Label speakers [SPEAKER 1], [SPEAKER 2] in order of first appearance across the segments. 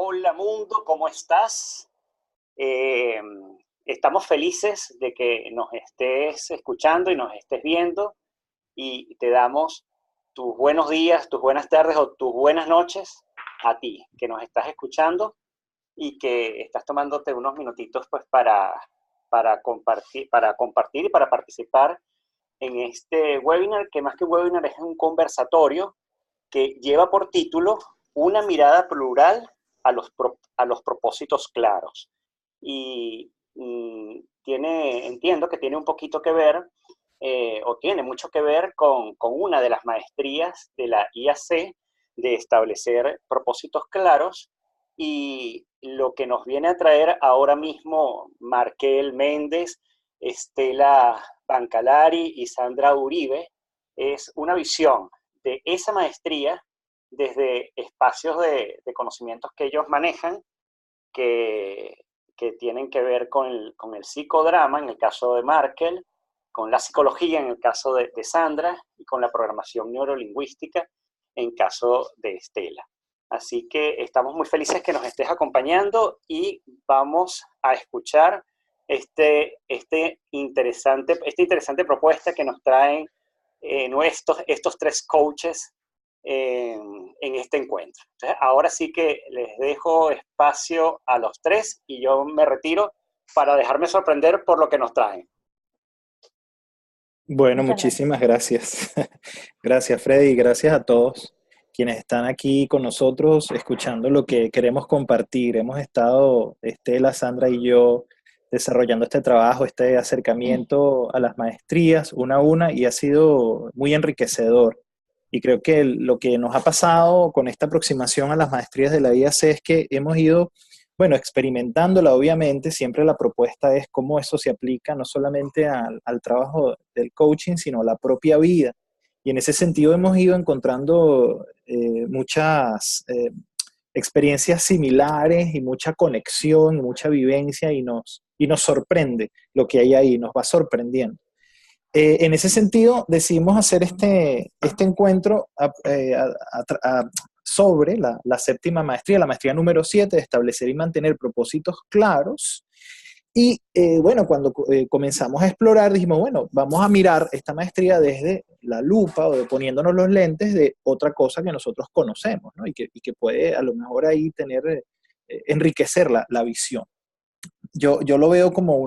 [SPEAKER 1] Hola mundo, ¿cómo estás? Eh, Estamos felices de que nos estés escuchando y nos estés viendo y te damos tus buenos días, tus buenas tardes o tus buenas noches a ti que nos estás escuchando y que estás tomándote unos minutitos pues para compartir y para participar en este webinar, que más que un webinar es un conversatorio que lleva por título Una mirada plural a los propósitos claros. Y entiendo que tiene un poquito que ver, o tiene mucho que ver con una de las maestrías de la IAC de establecer propósitos claros, y lo que nos viene a traer ahora mismo Markel Méndez, Estela Bancalari y Sandra Uribe es una visión de esa maestría desde espacios de conocimientos que ellos manejan, que, que tienen que ver con el psicodrama, en el caso de Markel, con la psicología, en el caso de Sandra, y con la programación neurolingüística, en caso de Estela. Así que estamos muy felices que nos estés acompañando y vamos a escuchar esta interesante propuesta que nos traen estos tres coaches en este encuentro. Entonces, ahora sí que les dejo espacio a los tres y yo me retiro para dejarme sorprender por lo que nos traen.
[SPEAKER 2] Bueno,
[SPEAKER 3] Muchas gracias.
[SPEAKER 2] muchísimas gracias. Gracias, Freddy, y gracias a todos quienes están aquí con nosotros escuchando lo que queremos compartir. Hemos estado, Estela, Sandra y yo, desarrollando este trabajo, este acercamiento a las maestrías una a una, y ha sido muy enriquecedor. Y creo que lo que nos ha pasado con esta aproximación a las maestrías de la IAC es que hemos ido, bueno, experimentándola. Obviamente, siempre la propuesta es cómo eso se aplica no solamente al trabajo del coaching, sino a la propia vida. Y en ese sentido hemos ido encontrando muchas experiencias similares y mucha conexión, mucha vivencia, y nos sorprende lo que hay ahí, nos va sorprendiendo. En ese sentido, decidimos hacer este encuentro sobre la séptima maestría, la maestría número 7, de establecer y mantener propósitos claros. Y bueno, cuando comenzamos a explorar, dijimos, bueno, vamos a mirar esta maestría desde la lupa o poniéndonos los lentes de otra cosa que nosotros conocemos, ¿no? Y que puede a lo mejor ahí enriquecer la visión. Yo lo veo como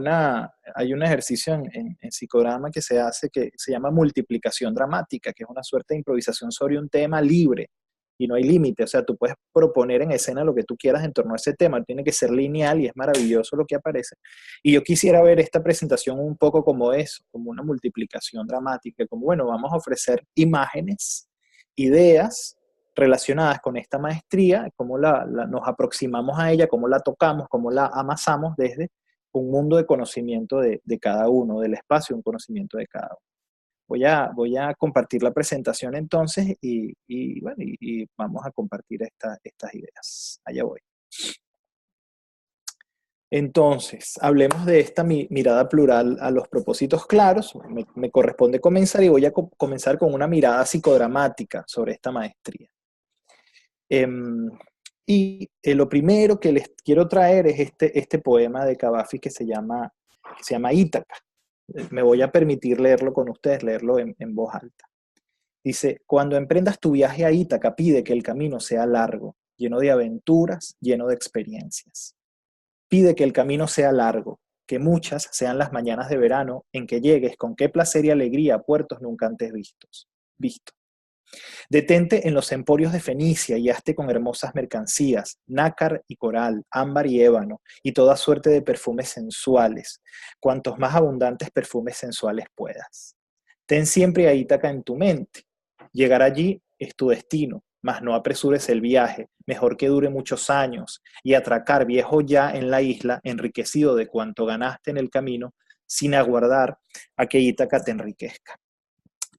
[SPEAKER 2] hay un ejercicio en psicodrama que se hace que se llama multiplicación dramática, que es una suerte de improvisación sobre un tema libre y no hay límite. O sea, tú puedes proponer en escena lo que tú quieras en torno a ese tema, tiene que ser lineal y es maravilloso lo que aparece. Y yo quisiera ver esta presentación un poco como eso, como una multiplicación dramática, como bueno, vamos a ofrecer imágenes, ideas relacionadas con esta maestría, cómo nos aproximamos a ella, cómo la tocamos, cómo la amasamos desde un mundo de conocimiento de cada uno, del espacio, un conocimiento de cada uno. Voy a compartir la presentación entonces bueno, y vamos a compartir estas ideas. Allá voy. Entonces, hablemos de esta mirada plural a los propósitos claros. Me corresponde comenzar y voy a comenzar con una mirada psicodramática sobre esta maestría. Lo primero que les quiero traer es este poema de Cavafis que se llama Ítaca. Me voy a permitir leerlo con ustedes, leerlo en voz alta. Dice: cuando emprendas tu viaje a Ítaca, pide que el camino sea largo, lleno de aventuras, lleno de experiencias. Pide que el camino sea largo, que muchas sean las mañanas de verano en que llegues con qué placer y alegría a puertos nunca antes visto. Detente en los emporios de Fenicia y hazte con hermosas mercancías, nácar y coral, ámbar y ébano, y toda suerte de perfumes sensuales, cuantos más abundantes perfumes sensuales puedas. Ten siempre a Ítaca en tu mente. Llegar allí es tu destino, mas no apresures el viaje, mejor que dure muchos años, y atracar viejo ya en la isla, enriquecido de cuanto ganaste en el camino, sin aguardar a que Ítaca te enriquezca.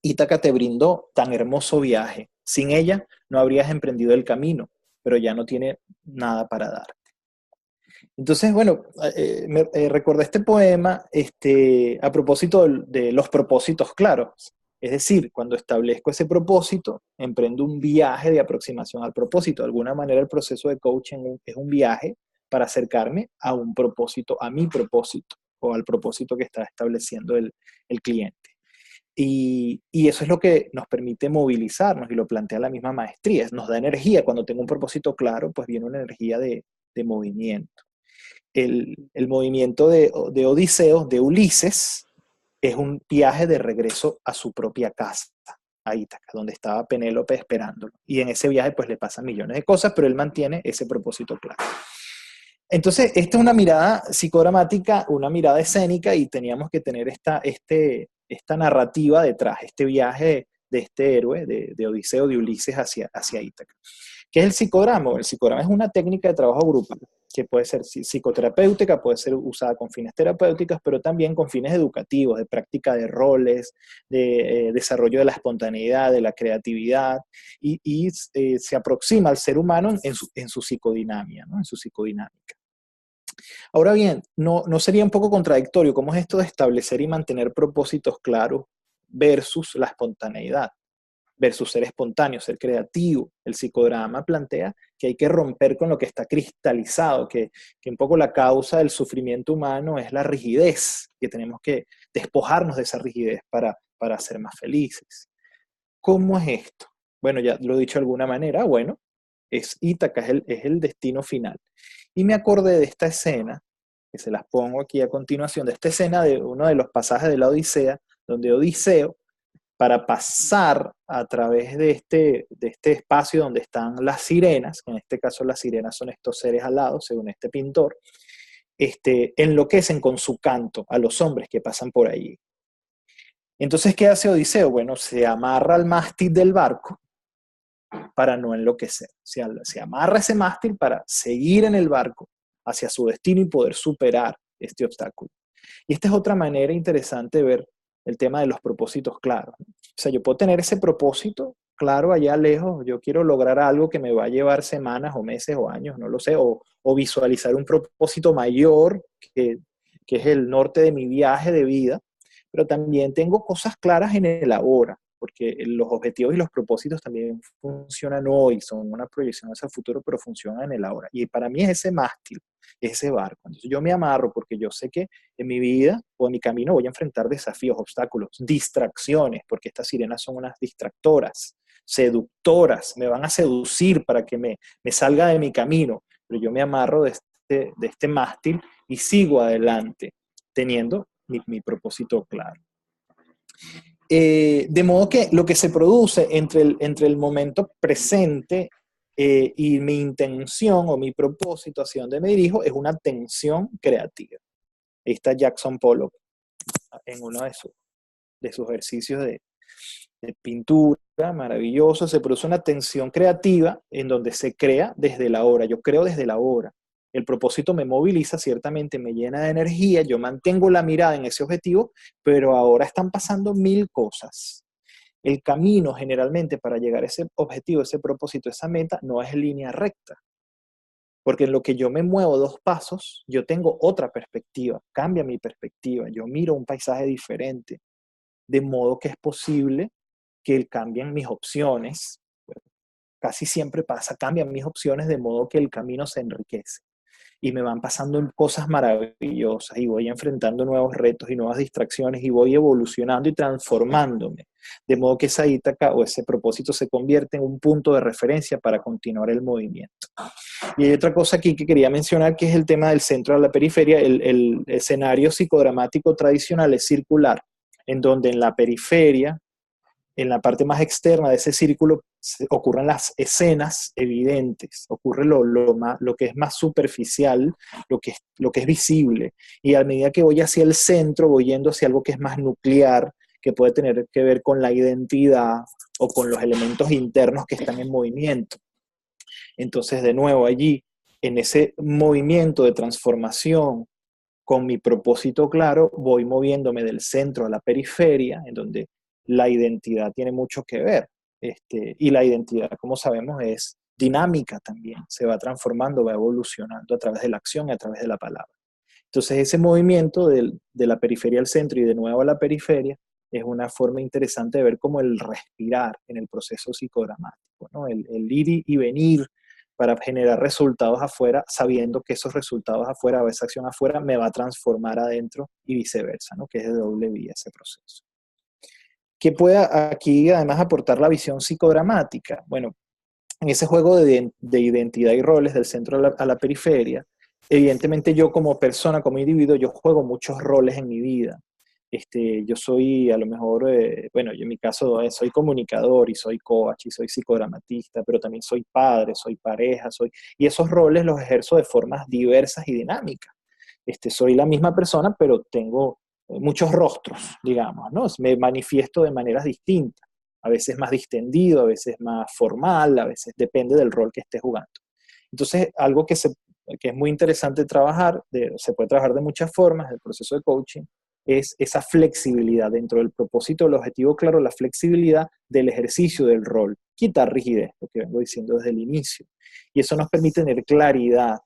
[SPEAKER 2] Ítaca te brindó tan hermoso viaje. Sin ella no habrías emprendido el camino, pero ya no tiene nada para darte. Entonces, bueno, recordé este poema a propósito de los propósitos claros. Es decir, cuando establezco ese propósito, emprendo un viaje de aproximación al propósito. De alguna manera el proceso de coaching es un viaje para acercarme a un propósito, a mi propósito o al propósito que está estableciendo el cliente. Y eso es lo que nos permite movilizarnos y lo plantea la misma maestría. Nos da energía. Cuando tengo un propósito claro, pues viene una energía de movimiento. El movimiento de Odiseo, de Ulises, es un viaje de regreso a su propia casa, a Ítaca, donde estaba Penélope esperándolo. Y en ese viaje pues le pasan millones de cosas, pero él mantiene ese propósito claro. Entonces, esta es una mirada psicodramática, una mirada escénica, y teníamos que tener esta narrativa detrás, este viaje de este héroe, de Odiseo, de Ulises hacia Ítaca. ¿Qué es el psicodrama? El psicodrama es una técnica de trabajo grupal que puede ser psicoterapéutica, puede ser usada con fines terapéuticos, pero también con fines educativos, de práctica de roles, de desarrollo de la espontaneidad, de la creatividad, y se aproxima al ser humano en su psicodinamia, ¿no? En su psicodinámica. Ahora bien, ¿no sería un poco contradictorio cómo es esto de establecer y mantener propósitos claros versus la espontaneidad, versus ser espontáneo, ser creativo? El psicodrama plantea que hay que romper con lo que está cristalizado, que un poco la causa del sufrimiento humano es la rigidez, que tenemos que despojarnos de esa rigidez para ser más felices. ¿Cómo es esto? Bueno, ya lo he dicho de alguna manera, bueno, es Ítaca, es el destino final. Y me acordé de esta escena, que se las pongo aquí a continuación, de esta escena de uno de los pasajes de la Odisea, donde Odiseo, para pasar a través de este espacio donde están las sirenas, que en este caso las sirenas son estos seres alados, según este pintor, enloquecen con su canto a los hombres que pasan por allí. Entonces, ¿qué hace Odiseo? Bueno, se amarra al mástil del barco para no enloquecer. Se amarra ese mástil para seguir en el barco hacia su destino y poder superar este obstáculo. Y esta es otra manera interesante de ver el tema de los propósitos claros. O sea, yo puedo tener ese propósito claro allá lejos, yo quiero lograr algo que me va a llevar semanas o meses o años, no lo sé, o visualizar un propósito mayor que es el norte de mi viaje de vida, pero también tengo cosas claras en el ahora, porque los objetivos y los propósitos también funcionan hoy, son una proyección hacia el futuro, pero funcionan en el ahora. Y para mí es ese mástil, ese barco. Entonces yo me amarro porque yo sé que en mi vida o en mi camino voy a enfrentar desafíos, obstáculos, distracciones, porque estas sirenas son unas distractoras, seductoras, me van a seducir para que me salga de mi camino, pero yo me amarro de este mástil y sigo adelante, teniendo mi propósito claro. De modo que lo que se produce entre el momento presente y mi intención o mi propósito hacia donde me dirijo es una tensión creativa. Ahí está Jackson Pollock en uno de sus ejercicios de pintura, maravilloso. Se produce una tensión creativa en donde se crea desde la hora. Yo creo desde la hora. El propósito me moviliza, ciertamente me llena de energía, yo mantengo la mirada en ese objetivo, pero ahora están pasando mil cosas. El camino generalmente para llegar a ese objetivo, ese propósito, esa meta, no es línea recta. Porque en lo que yo me muevo 2 pasos, yo tengo otra perspectiva, cambia mi perspectiva, yo miro un paisaje diferente, de modo que es posible que cambien mis opciones. Casi siempre pasa, cambian mis opciones de modo que el camino se enriquece. Y me van pasando cosas maravillosas y voy enfrentando nuevos retos y nuevas distracciones y voy evolucionando y transformándome. De modo que esa Ítaca o ese propósito se convierte en un punto de referencia para continuar el movimiento. Y hay otra cosa aquí que quería mencionar, que es el tema del centro a la periferia. El escenario psicodramático tradicional es circular, en donde en la periferia, en la parte más externa de ese círculo, ocurren las escenas evidentes, ocurre lo que es más superficial, lo que es visible. Y a medida que voy hacia el centro, voy yendo hacia algo que es más nuclear, que puede tener que ver con la identidad o con los elementos internos que están en movimiento. Entonces, de nuevo, allí, en ese movimiento de transformación, con mi propósito claro, voy moviéndome del centro a la periferia, en donde la identidad tiene mucho que ver. Y la identidad, como sabemos, es dinámica también, se va transformando, va evolucionando a través de la acción y a través de la palabra. Entonces ese movimiento de la periferia al centro y de nuevo a la periferia es una forma interesante de ver como el respirar en el proceso psicodramático, ¿no? El ir y venir para generar resultados afuera, sabiendo que esos resultados afuera o esa acción afuera me va a transformar adentro y viceversa, ¿no? Que es de doble vía ese proceso. ¿Qué puede aquí además aportar la visión psicodramática? Bueno, en ese juego de identidad y roles del centro a la periferia, evidentemente yo como persona, como individuo, yo juego muchos roles en mi vida. Yo soy a lo mejor, bueno, yo en mi caso soy comunicador y soy coach y soy psicodramatista, pero también soy padre, soy pareja, y esos roles los ejerzo de formas diversas y dinámicas. Soy la misma persona, pero tengo muchos rostros, digamos, ¿no? Me manifiesto de maneras distintas, a veces más distendido, a veces más formal, a veces depende del rol que esté jugando. Entonces, algo que es muy interesante trabajar, se puede trabajar de muchas formas, el proceso de coaching, es esa flexibilidad dentro del propósito, el objetivo claro, la flexibilidad del ejercicio del rol, quitar rigidez, lo que vengo diciendo desde el inicio. Y eso nos permite tener claridad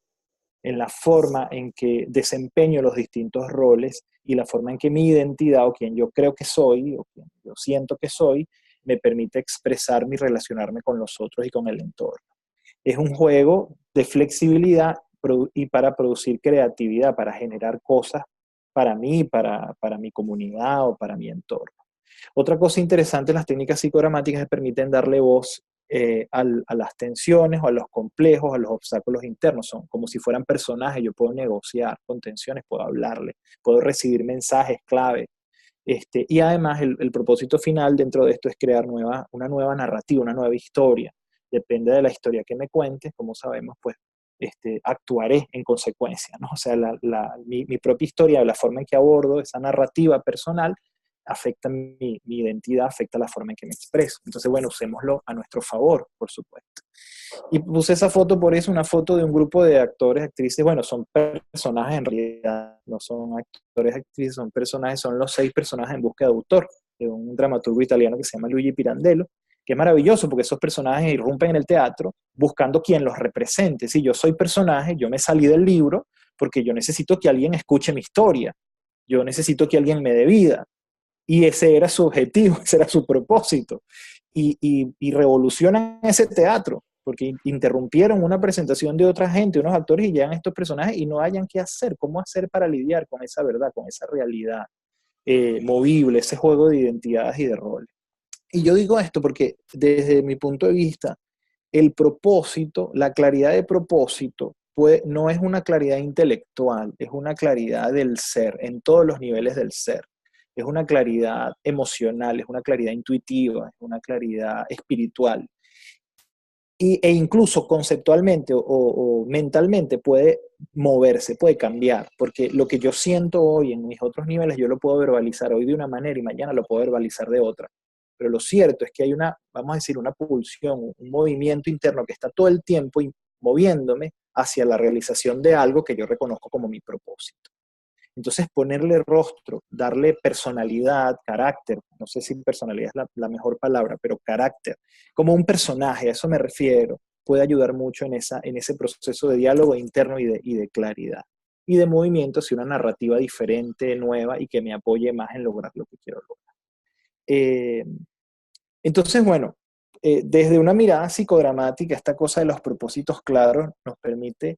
[SPEAKER 2] en la forma en que desempeño los distintos roles y la forma en que mi identidad o quien yo creo que soy o quien yo siento que soy me permite expresarme y relacionarme con los otros y con el entorno. Es un juego de flexibilidad y para producir creatividad, para generar cosas para mí, para mi comunidad o para mi entorno. Otra cosa interesante, las técnicas psicogramáticas permiten darle voz a las tensiones o a los complejos, a los obstáculos internos. Son como si fueran personajes, yo puedo negociar con tensiones, puedo hablarle, puedo recibir mensajes clave. Y además el propósito final dentro de esto es crear una nueva narrativa, una nueva historia. Depende de la historia que me cuentes, como sabemos, pues actuaré en consecuencia, ¿no? O sea, mi propia historia, la forma en que abordo esa narrativa personal, afecta mi identidad, afecta la forma en que me expreso. Entonces, bueno, usémoslo a nuestro favor, por supuesto. Y puse esa foto por eso, una foto de un grupo de actores, actrices, bueno, son personajes en realidad, no son actores, actrices, son personajes, son los 6 personajes en Búsqueda de Autor, de un dramaturgo italiano que se llama Luigi Pirandello, que es maravilloso porque esos personajes irrumpen en el teatro buscando quien los represente. Si yo soy personaje, yo me salí del libro porque yo necesito que alguien escuche mi historia, yo necesito que alguien me dé vida, y ese era su objetivo, ese era su propósito. Y revolucionan ese teatro, porque interrumpieron una presentación de otra gente, unos actores, y llegan estos personajes y no hayan qué hacer, cómo hacer para lidiar con esa verdad, con esa realidad movible, ese juego de identidades y de roles. Y yo digo esto porque desde mi punto de vista, el propósito, la claridad de propósito, no es una claridad intelectual, es una claridad del ser, en todos los niveles del ser. Es una claridad emocional, es una claridad intuitiva, es una claridad espiritual. E incluso conceptualmente o mentalmente puede moverse, puede cambiar, porque lo que yo siento hoy en mis otros niveles, yo lo puedo verbalizar hoy de una manera y mañana lo puedo verbalizar de otra. Pero lo cierto es que hay vamos a decir, una pulsión, un movimiento interno que está todo el tiempo moviéndome hacia la realización de algo que yo reconozco como mi propósito. Entonces, ponerle rostro, darle personalidad, carácter, no sé si personalidad es la mejor palabra, pero carácter, como un personaje, a eso me refiero, puede ayudar mucho en ese proceso de diálogo interno y de claridad. Y de movimiento hacia una narrativa diferente, nueva y que me apoye más en lograr lo que quiero lograr. Eh, entonces, bueno, desde una mirada psicodramática, esta cosa de los propósitos claros nos permite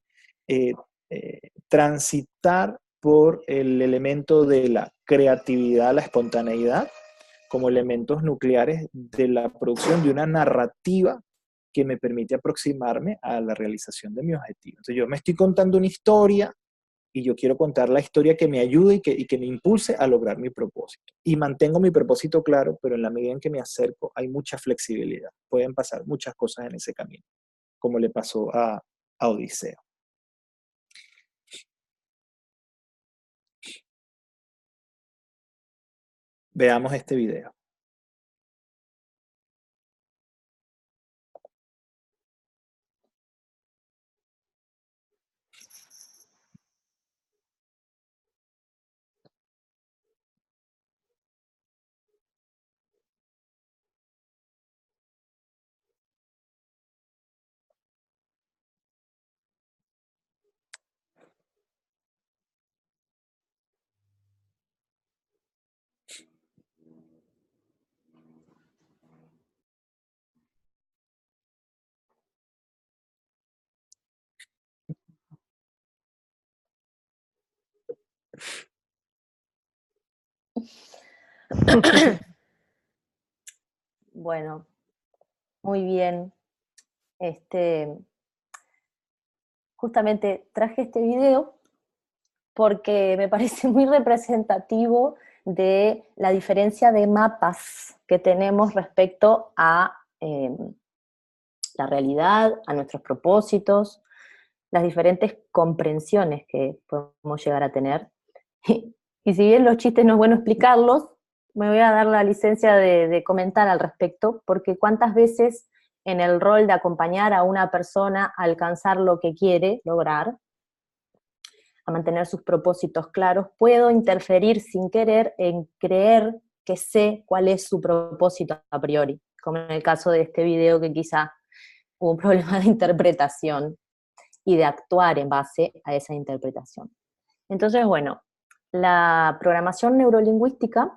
[SPEAKER 2] transitar por el elemento de la creatividad, la espontaneidad, como elementos nucleares de la producción de una narrativa que me permite aproximarme a la realización de mi objetivo. Entonces yo me estoy contando una historia y yo quiero contar la historia que me ayude y que me impulse a lograr mi propósito. Y mantengo mi propósito claro, pero en la medida en que me acerco hay mucha flexibilidad. Pueden pasar muchas cosas en ese camino, como le pasó a Odiseo. Veamos este video.
[SPEAKER 3] Bueno, muy bien. Justamente traje este video porque me parece muy representativo de la diferencia de mapas que tenemos respecto a la realidad, a nuestros propósitos, las diferentes comprensiones que podemos llegar a tener. Y si bien los chistes no es bueno explicarlos, me voy a dar la licencia de comentar al respecto, porque cuántas veces en el rol de acompañar a una persona a alcanzar lo que quiere lograr, a mantener sus propósitos claros, puedo interferir sin querer en creer que sé cuál es su propósito a priori, como en el caso de este video que quizá hubo un problema de interpretación y de actuar en base a esa interpretación. Entonces, bueno, la programación neurolingüística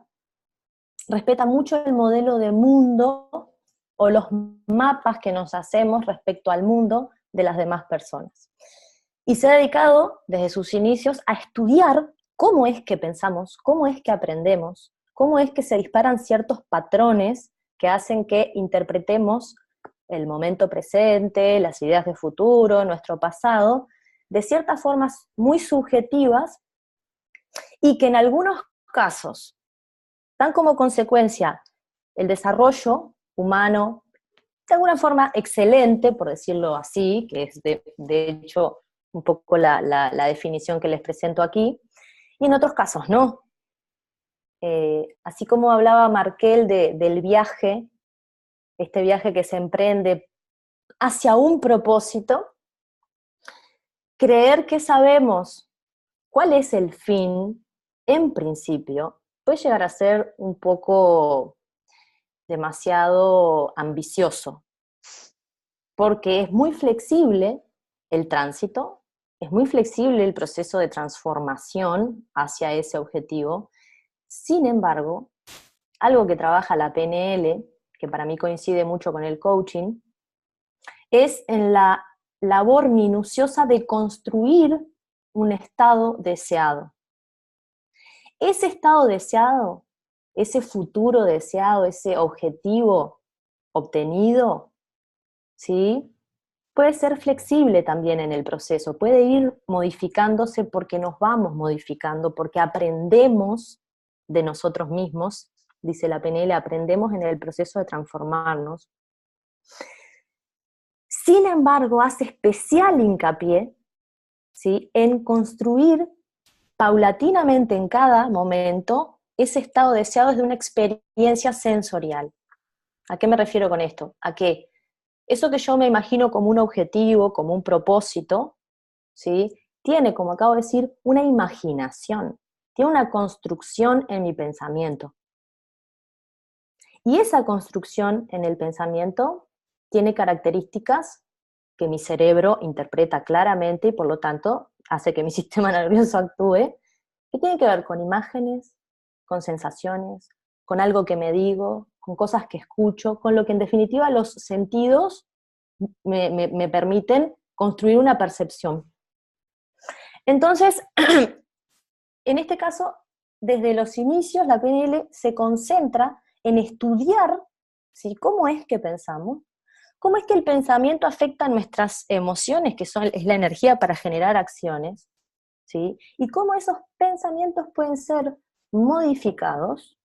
[SPEAKER 3] respeta mucho el modelo de mundo o los mapas que nos hacemos respecto al mundo de las demás personas. Y se ha dedicado desde sus inicios a estudiar cómo es que pensamos, cómo es que aprendemos, cómo es que se disparan ciertos patrones que hacen que interpretemos el momento presente, las ideas de futuro, nuestro pasado, de ciertas formas muy subjetivas y que en algunos casos dan como consecuencia el desarrollo humano de alguna forma excelente, por decirlo así, que es de hecho un poco la definición que les presento aquí, y en otros casos no. Así como hablaba Markel del viaje, este viaje que se emprende hacia un propósito, creer que sabemos cuál es el fin, en principio, puede llegar a ser un poco demasiado ambicioso, porque es muy flexible el tránsito, es muy flexible el proceso de transformación hacia ese objetivo. Sin embargo, algo que trabaja la PNL, que para mí coincide mucho con el coaching, es en la labor minuciosa de construir un estado deseado. Ese estado deseado, ese futuro deseado, ese objetivo obtenido, ¿sí? Puede ser flexible también en el proceso, puede ir modificándose porque nos vamos modificando, porque aprendemos de nosotros mismos, dice la PNL, aprendemos en el proceso de transformarnos. Sin embargo, hace especial hincapié, ¿sí?, en construir paulatinamente en cada momento ese estado deseado desde una experiencia sensorial. ¿A qué me refiero con esto? A que eso que yo me imagino como un objetivo, como un propósito, ¿sí?, tiene, como acabo de decir, una imaginación, tiene una construcción en mi pensamiento. Y esa construcción en el pensamiento tiene características que mi cerebro interpreta claramente y por lo tanto hace que mi sistema nervioso actúe, que tiene que ver con imágenes, con sensaciones, con algo que me digo, con cosas que escucho, con lo que en definitiva los sentidos me permiten construir una percepción. Entonces, en este caso, desde los inicios, la PNL se concentra en estudiar, ¿sí?, cómo es que pensamos, cómo es que el pensamiento afecta a nuestras emociones, que es la energía para generar acciones, ¿sí?, y cómo esos pensamientos pueden ser modificados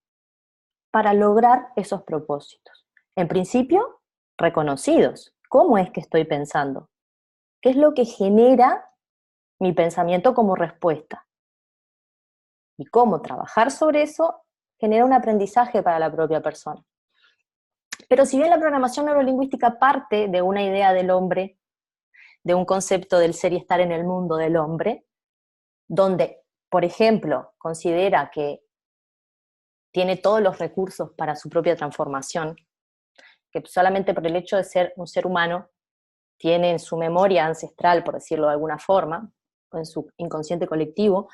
[SPEAKER 3] para lograr esos propósitos. En principio, reconocidos. ¿Cómo es que estoy pensando? ¿Qué es lo que genera mi pensamiento como respuesta? Y cómo trabajar sobre eso genera un aprendizaje para la propia persona. Pero si bien la programación neurolingüística parte de una idea del hombre, de un concepto del ser y estar en el mundo del hombre, donde, por ejemplo, considera que tiene todos los recursos para su propia transformación, que solamente por el hecho de ser un ser humano tiene en su memoria ancestral, por decirlo de alguna forma, o en su inconsciente colectivo,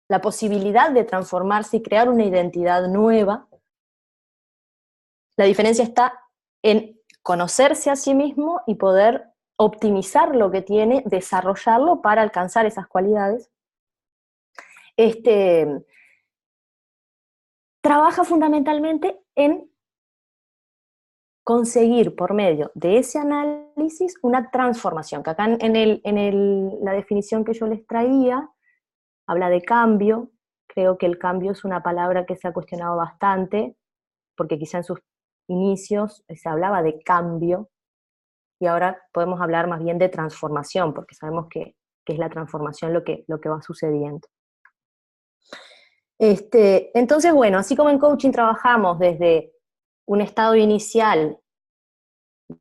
[SPEAKER 3] la posibilidad de transformarse y crear una identidad nueva. La diferencia está en conocerse a sí mismo y poder optimizar lo que tiene, desarrollarlo para alcanzar esas cualidades, trabaja fundamentalmente en conseguir por medio de ese análisis una transformación, que acá la definición que yo les traía habla de cambio. Creo que el cambio es una palabra que se ha cuestionado bastante, porque quizá en sus inicios se hablaba de cambio, y ahora podemos hablar más bien de transformación, porque sabemos que es la transformación lo que va sucediendo. Entonces, bueno, así como en coaching trabajamos desde un estado inicial,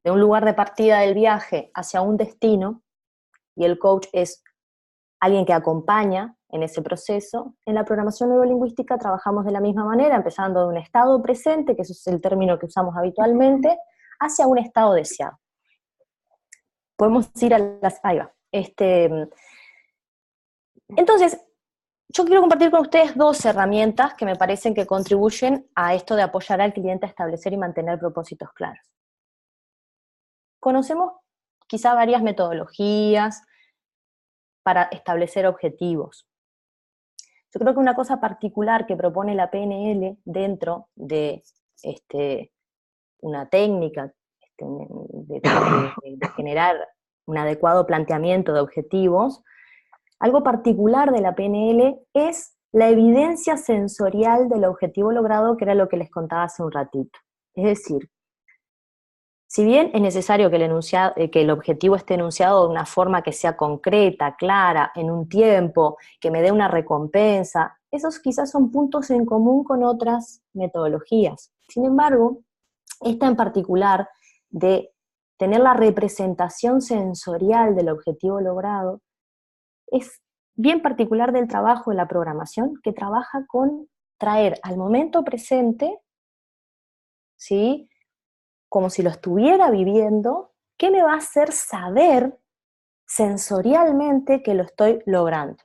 [SPEAKER 3] de un lugar de partida del viaje hacia un destino, y el coach es alguien que acompaña en ese proceso, en la programación neurolingüística trabajamos de la misma manera, empezando de un estado presente, que eso es el término que usamos habitualmente, hacia un estado deseado. Podemos ir a las... Ahí va. Entonces, yo quiero compartir con ustedes 2 herramientas que me parecen que contribuyen a esto de apoyar al cliente a establecer y mantener propósitos claros. Conocemos quizá varias metodologías para establecer objetivos. Yo creo que una cosa particular que propone la PNL dentro de una técnica de generar un adecuado planteamiento de objetivos, algo particular de la PNL es la evidencia sensorial del objetivo logrado, que era lo que les contaba hace un ratito. Es decir, si bien es necesario que el objetivo esté enunciado de una forma que sea concreta, clara, en un tiempo, que me dé una recompensa, esos quizás son puntos en común con otras metodologías. Sin embargo, esta en particular de tener la representación sensorial del objetivo logrado es bien particular del trabajo de la programación, que trabaja con traer al momento presente, ¿sí?, como si lo estuviera viviendo, ¿qué me va a hacer saber sensorialmente que lo estoy logrando?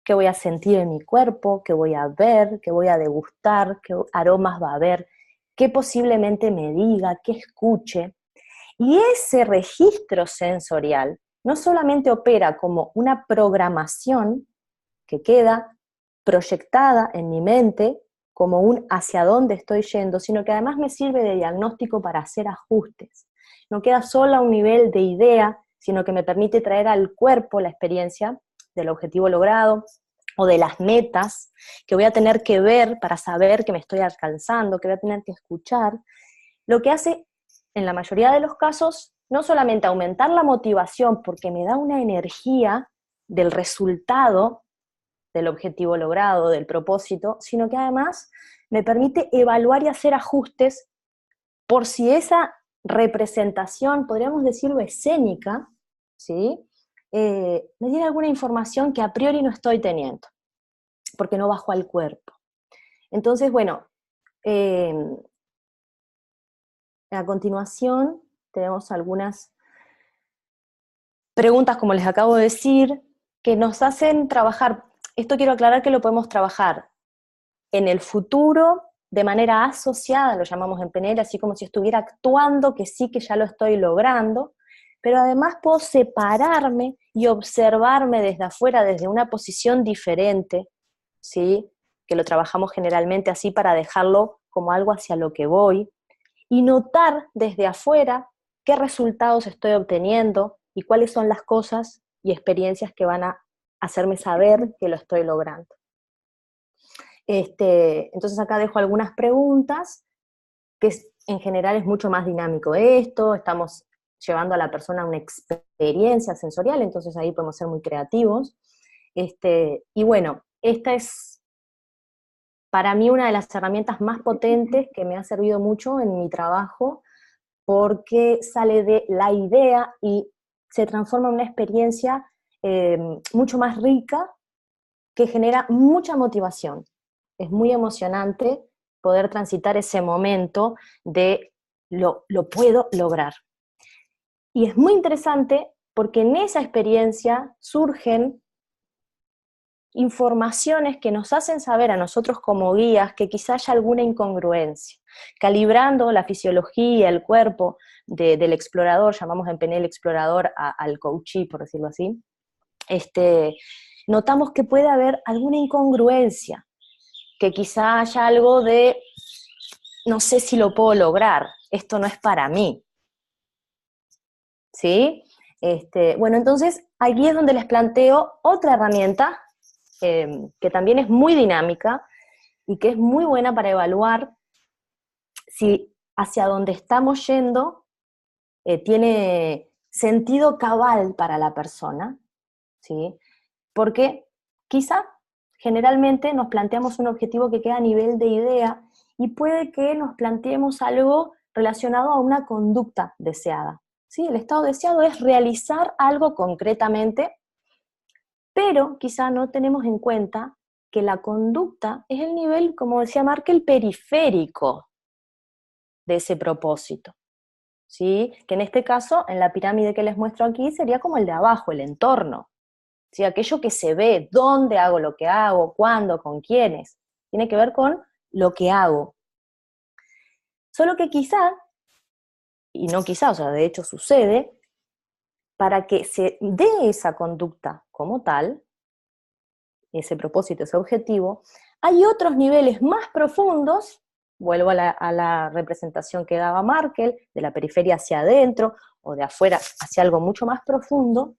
[SPEAKER 3] ¿Qué voy a sentir en mi cuerpo? ¿Qué voy a ver? ¿Qué voy a degustar? ¿Qué aromas va a haber? ¿Qué posiblemente me diga? ¿Qué escuche? Y ese registro sensorial no solamente opera como una programación que queda proyectada en mi mente, como un hacia dónde estoy yendo, sino que además me sirve de diagnóstico para hacer ajustes. No queda solo a un nivel de idea, sino que me permite traer al cuerpo la experiencia del objetivo logrado o de las metas que voy a tener que ver para saber que me estoy alcanzando, que voy a tener que escuchar, lo que hace en la mayoría de los casos no solamente aumentar la motivación porque me da una energía del resultado del objetivo logrado, del propósito, sino que además me permite evaluar y hacer ajustes por si esa representación, podríamos decirlo escénica, ¿sí?, me diera alguna información que a priori no estoy teniendo, porque no bajo al cuerpo. Entonces, bueno, a continuación tenemos algunas preguntas, como les acabo de decir, que nos hacen trabajar. Esto quiero aclarar que lo podemos trabajar en el futuro de manera asociada, lo llamamos en PNL, así como si estuviera actuando, que sí que ya lo estoy logrando, pero además puedo separarme y observarme desde afuera, desde una posición diferente, ¿sí?, que lo trabajamos generalmente así para dejarlo como algo hacia lo que voy, y notar desde afuera qué resultados estoy obteniendo y cuáles son las cosas y experiencias que van a hacerme saber que lo estoy logrando. Entonces acá dejo algunas preguntas, que en general es mucho más dinámico esto, estamos llevando a la persona a una experiencia sensorial, entonces ahí podemos ser muy creativos. Y bueno, esta es para mí una de las herramientas más potentes que me ha servido mucho en mi trabajo, porque sale de la idea y se transforma en una experiencia mucho más rica, que genera mucha motivación. Es muy emocionante poder transitar ese momento de lo puedo lograr. Y es muy interesante porque en esa experiencia surgen informaciones que nos hacen saber a nosotros como guías que quizá haya alguna incongruencia. Calibrando la fisiología, el cuerpo del explorador, llamamos en PNL explorador al coachee, por decirlo así, notamos que puede haber alguna incongruencia, que quizá haya algo de, no sé si lo puedo lograr, esto no es para mí, ¿sí? Bueno, entonces aquí es donde les planteo otra herramienta que también es muy dinámica y que es muy buena para evaluar si hacia donde estamos yendo tiene sentido cabal para la persona, ¿sí? Porque quizá generalmente nos planteamos un objetivo que queda a nivel de idea y puede que nos planteemos algo relacionado a una conducta deseada, ¿sí? El estado deseado es realizar algo concretamente, pero quizá no tenemos en cuenta que la conducta es el nivel, como decía Markel, periférico de ese propósito, ¿sí? Que en este caso, en la pirámide que les muestro aquí, sería como el de abajo, el entorno, ¿sí? Aquello que se ve, dónde hago lo que hago, cuándo, con quiénes, tiene que ver con lo que hago. Solo que quizá, y no quizá, o sea, de hecho sucede, para que se dé esa conducta como tal, ese propósito, ese objetivo, hay otros niveles más profundos, vuelvo a la representación que daba Markel, de la periferia hacia adentro, o de afuera hacia algo mucho más profundo,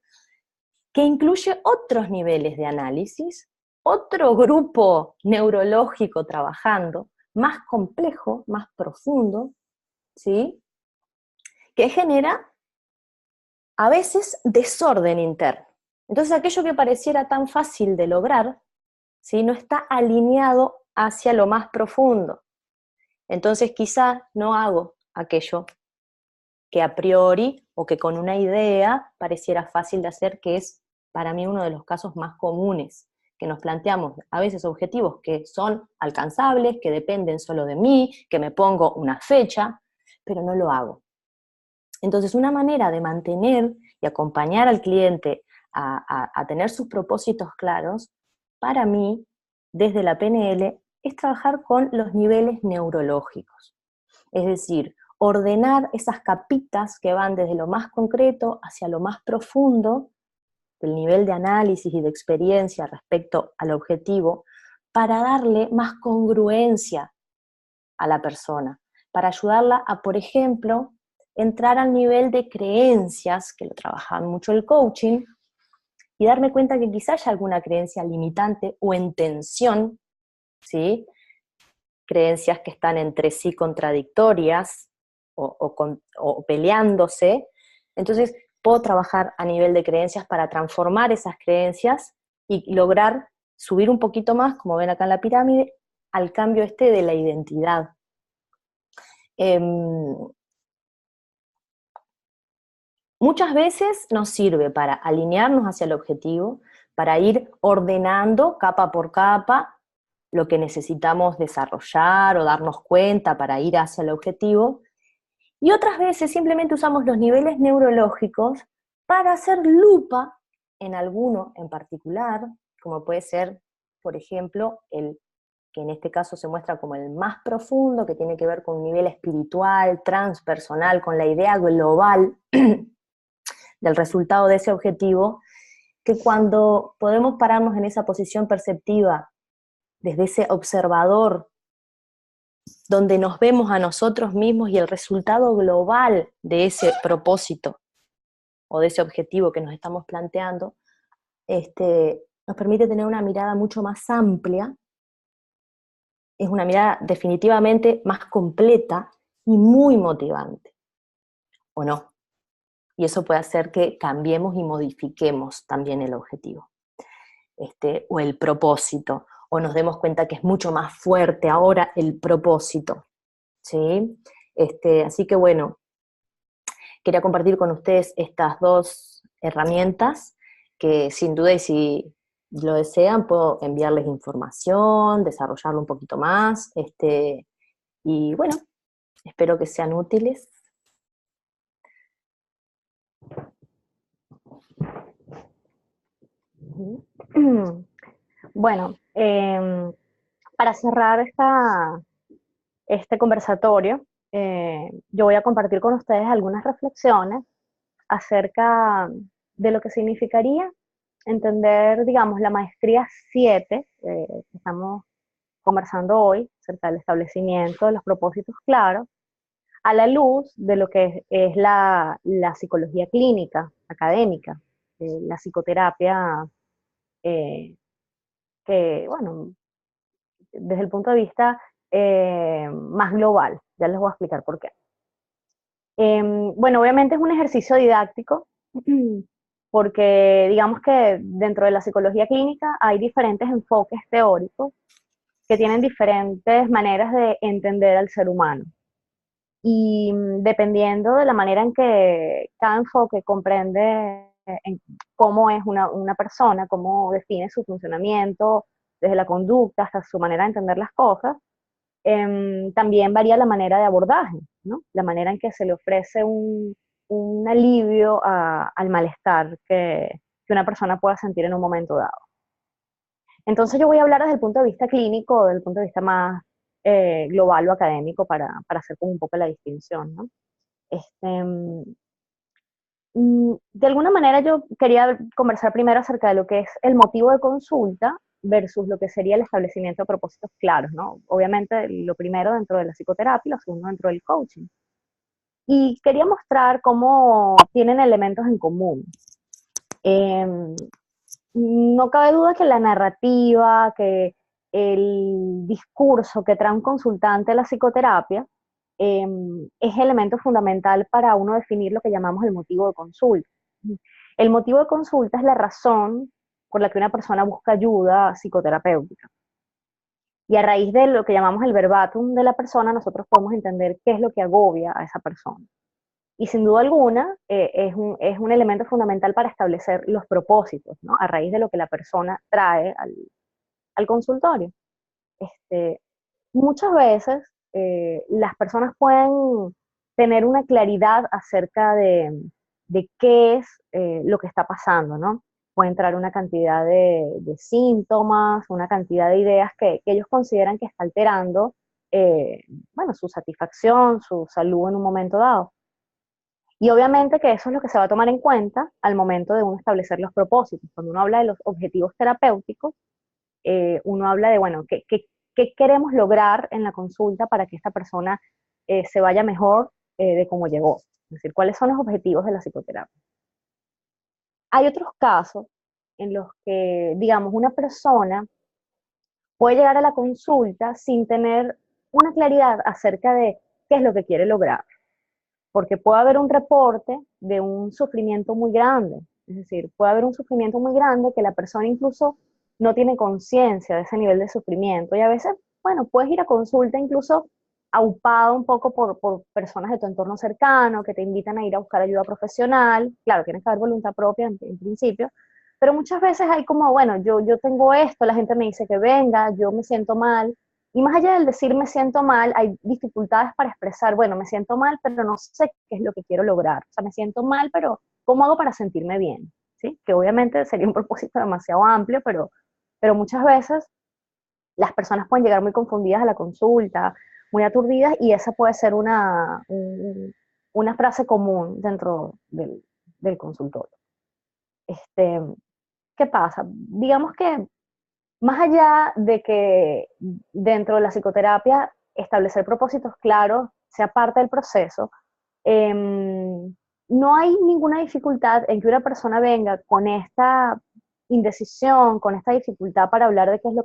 [SPEAKER 3] que incluye otros niveles de análisis, otro grupo neurológico trabajando, más complejo, más profundo, ¿sí? Que genera a veces desorden interno. Entonces aquello que pareciera tan fácil de lograr, ¿sí? No está alineado hacia lo más profundo. Entonces quizá no hago aquello que a priori o que con una idea pareciera fácil de hacer, que es para mí uno de los casos más comunes, que nos planteamos a veces objetivos que son alcanzables, que dependen solo de mí, que me pongo una fecha, pero no lo hago. Entonces, una manera de mantener y acompañar al cliente a tener sus propósitos claros, para mí, desde la PNL, es trabajar con los niveles neurológicos. Es decir, ordenar esas capitas que van desde lo más concreto hacia lo más profundo, del nivel de análisis y de experiencia respecto al objetivo, para darle más congruencia a la persona, para ayudarla a, por ejemplo, entrar al nivel de creencias, que lo trabaja mucho el coaching, y darme cuenta que quizá haya alguna creencia limitante o en tensión, ¿sí? Creencias que están entre sí contradictorias o peleándose. Entonces, puedo trabajar a nivel de creencias para transformar esas creencias y lograr subir un poquito más, como ven acá en la pirámide, al cambio de la identidad. Muchas veces nos sirve para alinearnos hacia el objetivo, para ir ordenando capa por capa lo que necesitamos desarrollar o darnos cuenta para ir hacia el objetivo, y otras veces simplemente usamos los niveles neurológicos para hacer lupa en alguno en particular, como puede ser, por ejemplo, el que en este caso se muestra como el más profundo, que tiene que ver con un nivel espiritual, transpersonal, con la idea global del resultado de ese objetivo, que cuando podemos pararnos en esa posición perceptiva, desde ese observador, donde nos vemos a nosotros mismos y el resultado global de ese propósito o de ese objetivo que nos estamos planteando, nos permite tener una mirada mucho más amplia, es una mirada definitivamente más completa y muy motivante, ¿o no? Y eso puede hacer que cambiemos y modifiquemos también el objetivo, o el propósito, o nos demos cuenta que es mucho más fuerte ahora el propósito, ¿sí? Así que bueno, quería compartir con ustedes estas dos herramientas que sin duda, y si lo desean, puedo enviarles información, desarrollarlo un poquito más, y bueno, espero que sean útiles. Bueno, para cerrar este conversatorio, yo voy a compartir con ustedes algunas reflexiones acerca de lo que significaría entender, digamos, la maestría 7, que estamos conversando hoy, acerca del establecimiento de los propósitos claros, a la luz de lo que es la psicología clínica, académica, la psicoterapia, eh, que, bueno, desde el punto de vista más global, ya les voy a explicar por qué. Bueno, obviamente es un ejercicio didáctico, porque digamos que dentro de la psicología clínica hay diferentes enfoques teóricos que tienen diferentes maneras de entender al ser humano. Y dependiendo de la manera en que cada enfoque comprende cómo es una persona, cómo define su funcionamiento, desde la conducta hasta su manera de entender las cosas, también varía la manera de abordaje, ¿no? La manera en que se le ofrece un alivio al malestar que una persona pueda sentir en un momento dado. Entonces yo voy a hablar desde el punto de vista clínico, desde el punto de vista más global o académico para hacer como un poco la distinción, ¿no? De alguna manera yo quería conversar primero acerca de lo que es el motivo de consulta versus lo que sería el establecimiento de propósitos claros, ¿no? Obviamente lo primero dentro de la psicoterapia y lo segundo dentro del coaching. Y quería mostrar cómo tienen elementos en común. No cabe duda que la narrativa, que el discurso que trae un consultante a la psicoterapia es elemento fundamental para uno definir lo que llamamos el motivo de consulta. El motivo de consulta es la razón por la que una persona busca ayuda psicoterapéutica. Y a raíz de lo que llamamos el verbatim de la persona, nosotros podemos entender qué es lo que agobia a esa persona. Y sin duda alguna es un elemento fundamental para establecer los propósitos, ¿no? A raíz de lo que la persona trae al consultorio. Muchas veces las personas pueden tener una claridad acerca de qué es lo que está pasando, ¿no? Puede entrar una cantidad de síntomas, una cantidad de ideas que ellos consideran que está alterando, bueno, su satisfacción, su salud en un momento dado. Y obviamente que eso es lo que se va a tomar en cuenta al momento de uno establecer los propósitos. Cuando uno habla de los objetivos terapéuticos, uno habla de, bueno, ¿qué queremos lograr en la consulta para que esta persona se vaya mejor de cómo llegó? Es decir, ¿cuáles son los objetivos de la psicoterapia? Hay otros casos en los que, digamos, una persona puede llegar a la consulta sin tener una claridad acerca de qué es lo que quiere lograr, porque puede haber un reporte de un sufrimiento muy grande, es decir, puede haber un sufrimiento muy grande que la persona incluso no tiene conciencia de ese nivel de sufrimiento, y a veces, bueno, puedes ir a consulta incluso aupado un poco por personas de tu entorno cercano que te invitan a ir a buscar ayuda profesional. Claro, tienes que haber voluntad propia en principio, pero muchas veces hay como, bueno, yo tengo esto, la gente me dice que venga, yo me siento mal, y más allá del decir me siento mal, hay dificultades para expresar, bueno, me siento mal, pero no sé qué es lo que quiero lograr. O sea, me siento mal, pero ¿cómo hago para sentirme bien? ¿Sí? Que obviamente sería un propósito demasiado amplio, pero muchas veces las personas pueden llegar muy confundidas a la consulta, muy aturdidas, y esa puede ser una frase común dentro del consultorio. ¿Qué pasa? Digamos que más allá de que dentro de la psicoterapia establecer propósitos claros sea parte del proceso, no hay ninguna dificultad en que una persona venga con esta indecisión, con esta dificultad para hablar de qué es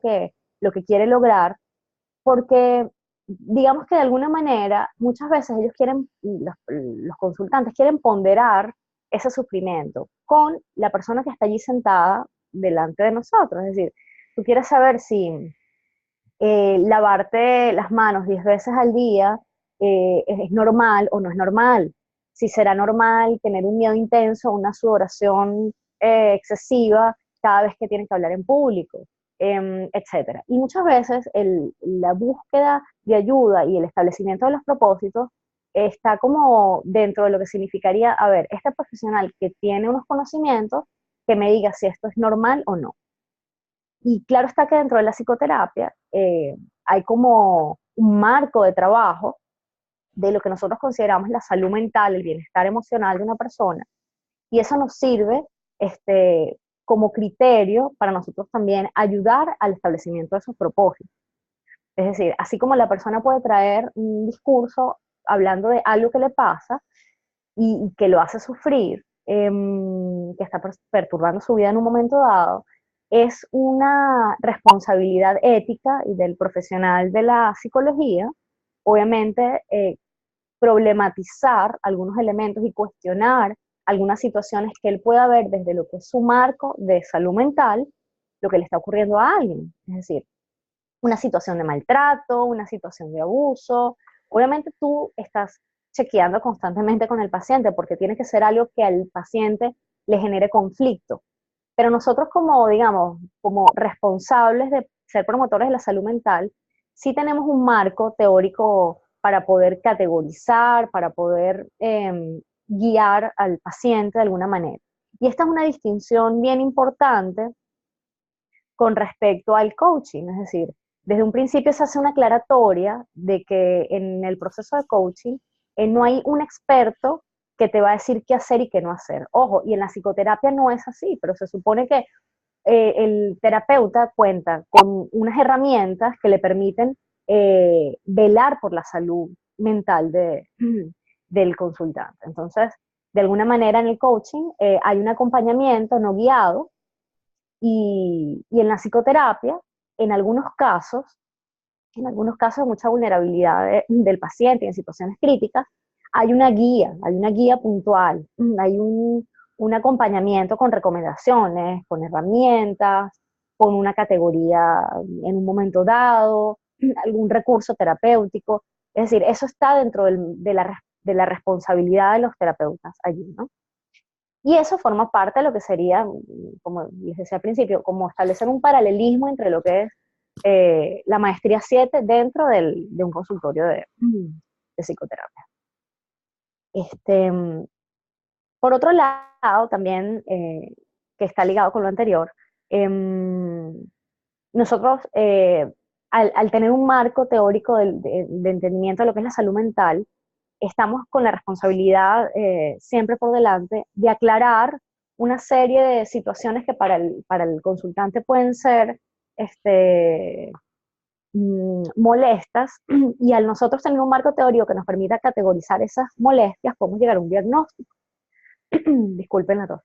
[SPEAKER 3] lo que quiere lograr, porque digamos que de alguna manera muchas veces ellos quieren, los consultantes quieren ponderar ese sufrimiento con la persona que está allí sentada delante de nosotros. Es decir, tú quieres saber si lavarte las manos 10 veces al día es normal o no es normal. Si será normal tener un miedo intenso, una sudoración excesiva cada vez que tienes que hablar en público, etcétera. Y muchas veces la búsqueda de ayuda y el establecimiento de los propósitos está como dentro de lo que significaría, a ver, este profesional que tiene unos conocimientos, que me diga si esto es normal o no. Y claro está que dentro de la psicoterapia hay como un marco de trabajo de lo que nosotros consideramos la salud mental, el bienestar emocional de una persona, y eso nos sirve como criterio para nosotros también ayudar al establecimiento de esos propósitos. Es decir, así como la persona puede traer un discurso hablando de algo que le pasa y que lo hace sufrir, que está perturbando su vida en un momento dado, es una responsabilidad ética y del profesional de la psicología, obviamente, problematizar algunos elementos y cuestionar algunas situaciones que él pueda ver desde lo que es su marco de salud mental, lo que le está ocurriendo a alguien. Es decir, una situación de maltrato, una situación de abuso. Obviamente tú estás chequeando constantemente con el paciente porque tiene que ser algo que al paciente le genere conflicto. Pero nosotros como, digamos, como responsables de ser promotores de la salud mental, sí tenemos un marco teórico para poder categorizar, para poder guiar al paciente de alguna manera. Y esta es una distinción bien importante con respecto al coaching, es decir, desde un principio se hace una aclaratoria de que en el proceso de coaching no hay un experto que te va a decir qué hacer y qué no hacer. Ojo, y en la psicoterapia no es así, pero se supone que el terapeuta cuenta con unas herramientas que le permiten velar por la salud mental del consultante. Entonces, de alguna manera en el coaching hay un acompañamiento no guiado y en la psicoterapia, en algunos casos de mucha vulnerabilidad del paciente en situaciones críticas, hay una guía puntual, hay un acompañamiento con recomendaciones, con herramientas, con una categoría en un momento dado, algún recurso terapéutico. Es decir, eso está dentro de la responsabilidad de los terapeutas allí, ¿no? Y eso forma parte de lo que sería, como les decía al principio, como establecer un paralelismo entre lo que es la maestría 7 dentro de un consultorio de psicoterapia. Este, por otro lado, también, que está ligado con lo anterior, nosotros, al tener un marco teórico de entendimiento de lo que es la salud mental, estamos con la responsabilidad siempre por delante de aclarar una serie de situaciones que para el consultante pueden ser molestas, y al nosotros tener un marco teórico que nos permita categorizar esas molestias, podemos llegar a un diagnóstico. Disculpen la tos.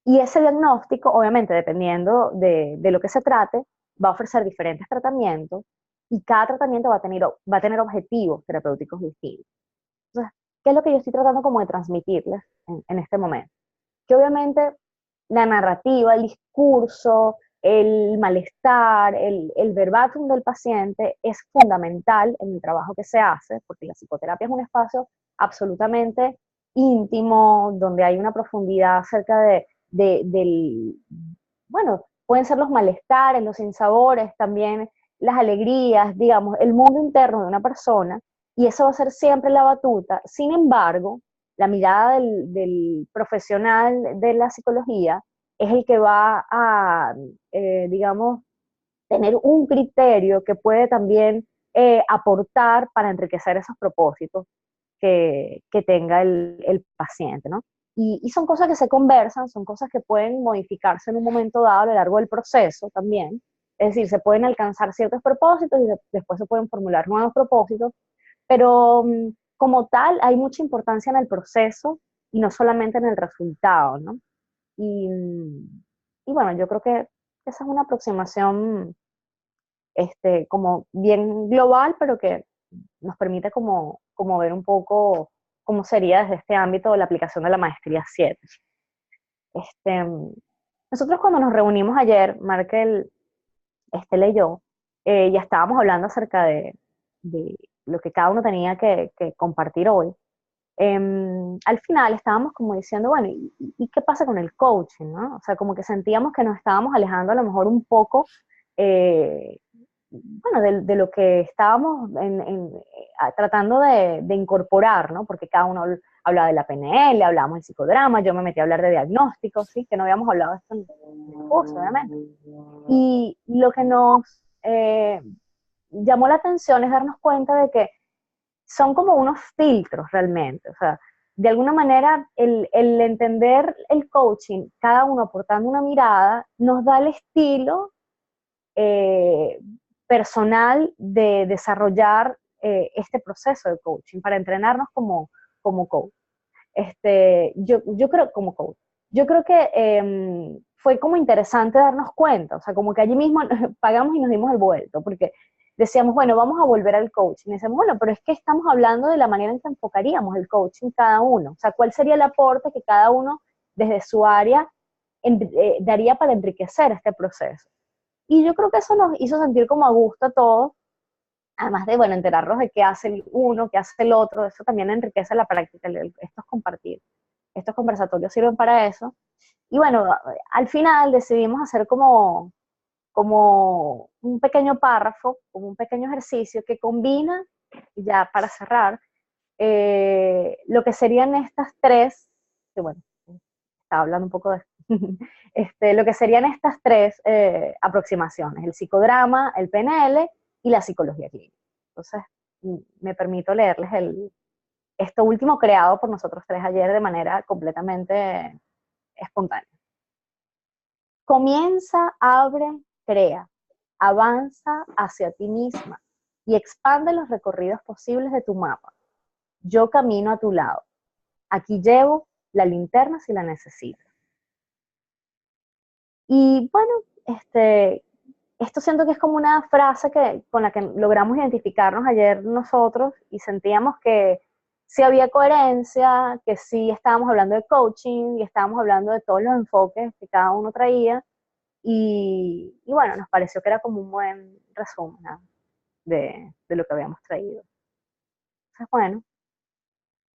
[SPEAKER 3] Y ese diagnóstico, obviamente, dependiendo de lo que se trate, va a ofrecer diferentes tratamientos y cada tratamiento va a tener objetivos terapéuticos distintos. Entonces, ¿qué es lo que yo estoy tratando como de transmitirles en este momento? Que obviamente la narrativa, el discurso, el malestar, el verbatim del paciente es fundamental en el trabajo que se hace, porque la psicoterapia es un espacio absolutamente íntimo, donde hay una profundidad acerca bueno, pueden ser los malestares, los sinsabores, también las alegrías, digamos, el mundo interno de una persona, y eso va a ser siempre la batuta. Sin embargo, la mirada del profesional de la psicología es el que va a, digamos, tener un criterio que puede también aportar para enriquecer esos propósitos que tenga el paciente, ¿no? Y son cosas que se conversan, son cosas que pueden modificarse en un momento dado a lo largo del proceso también. Es decir, se pueden alcanzar ciertos propósitos y después se pueden formular nuevos propósitos, pero como tal hay mucha importancia en el proceso y no solamente en el resultado, ¿no? Y, y bueno, yo creo que esa es una aproximación como bien global, pero que nos permite como ver un poco cómo sería desde este ámbito la aplicación de la maestría 7. Este, nosotros cuando nos reunimos ayer, Markel, leyó, ya estábamos hablando acerca de lo que cada uno tenía que compartir hoy. Al final estábamos como diciendo, bueno, ¿y qué pasa con el coaching, no? O sea, como que sentíamos que nos estábamos alejando a lo mejor un poco, bueno, de lo que estábamos tratando de incorporar, ¿no? Porque cada uno hablaba de la PNL, hablábamos de psicodrama, yo me metí a hablar de diagnóstico, ¿sí? Que no habíamos hablado de esto en el curso, obviamente. Y lo que nos llamó la atención es darnos cuenta de que son como unos filtros realmente. O sea, de alguna manera el entender el coaching, cada uno aportando una mirada, nos da el estilo personal de desarrollar este proceso de coaching, para entrenarnos como coach. Yo creo, como coach, yo creo que fue como interesante darnos cuenta, o sea, como que allí mismo pagamos y nos dimos el vuelto, porque decíamos, bueno, vamos a volver al coaching. Y decíamos, bueno, pero es que estamos hablando de la manera en que enfocaríamos el coaching cada uno, o sea, cuál sería el aporte que cada uno desde su área daría para enriquecer este proceso. Y yo creo que eso nos hizo sentir como a gusto a todos, además de, bueno, enterarnos de qué hace el uno, qué hace el otro. Eso también enriquece la práctica, esto es compartir. Estos conversatorios sirven para eso. Y bueno, al final decidimos hacer como un pequeño párrafo, como un pequeño ejercicio que combina, ya para cerrar, lo que serían estas tres, que bueno, estaba hablando un poco de lo que serían estas tres aproximaciones: el psicodrama, el PNL y la psicología clínica. Entonces, me permito leerles esto último, creado por nosotros tres ayer de manera completamente espontánea. Comienza, abre, crea, avanza hacia ti misma y expande los recorridos posibles de tu mapa. Yo camino a tu lado. Aquí llevo la linterna si la necesitas. Y bueno, esto siento que es como una frase con la que logramos identificarnos ayer nosotros, y sentíamos que sí había coherencia, que sí estábamos hablando de coaching y estábamos hablando de todos los enfoques que cada uno traía, y bueno, nos pareció que era como un buen resumen, ¿no?, de lo que habíamos traído. Entonces, bueno,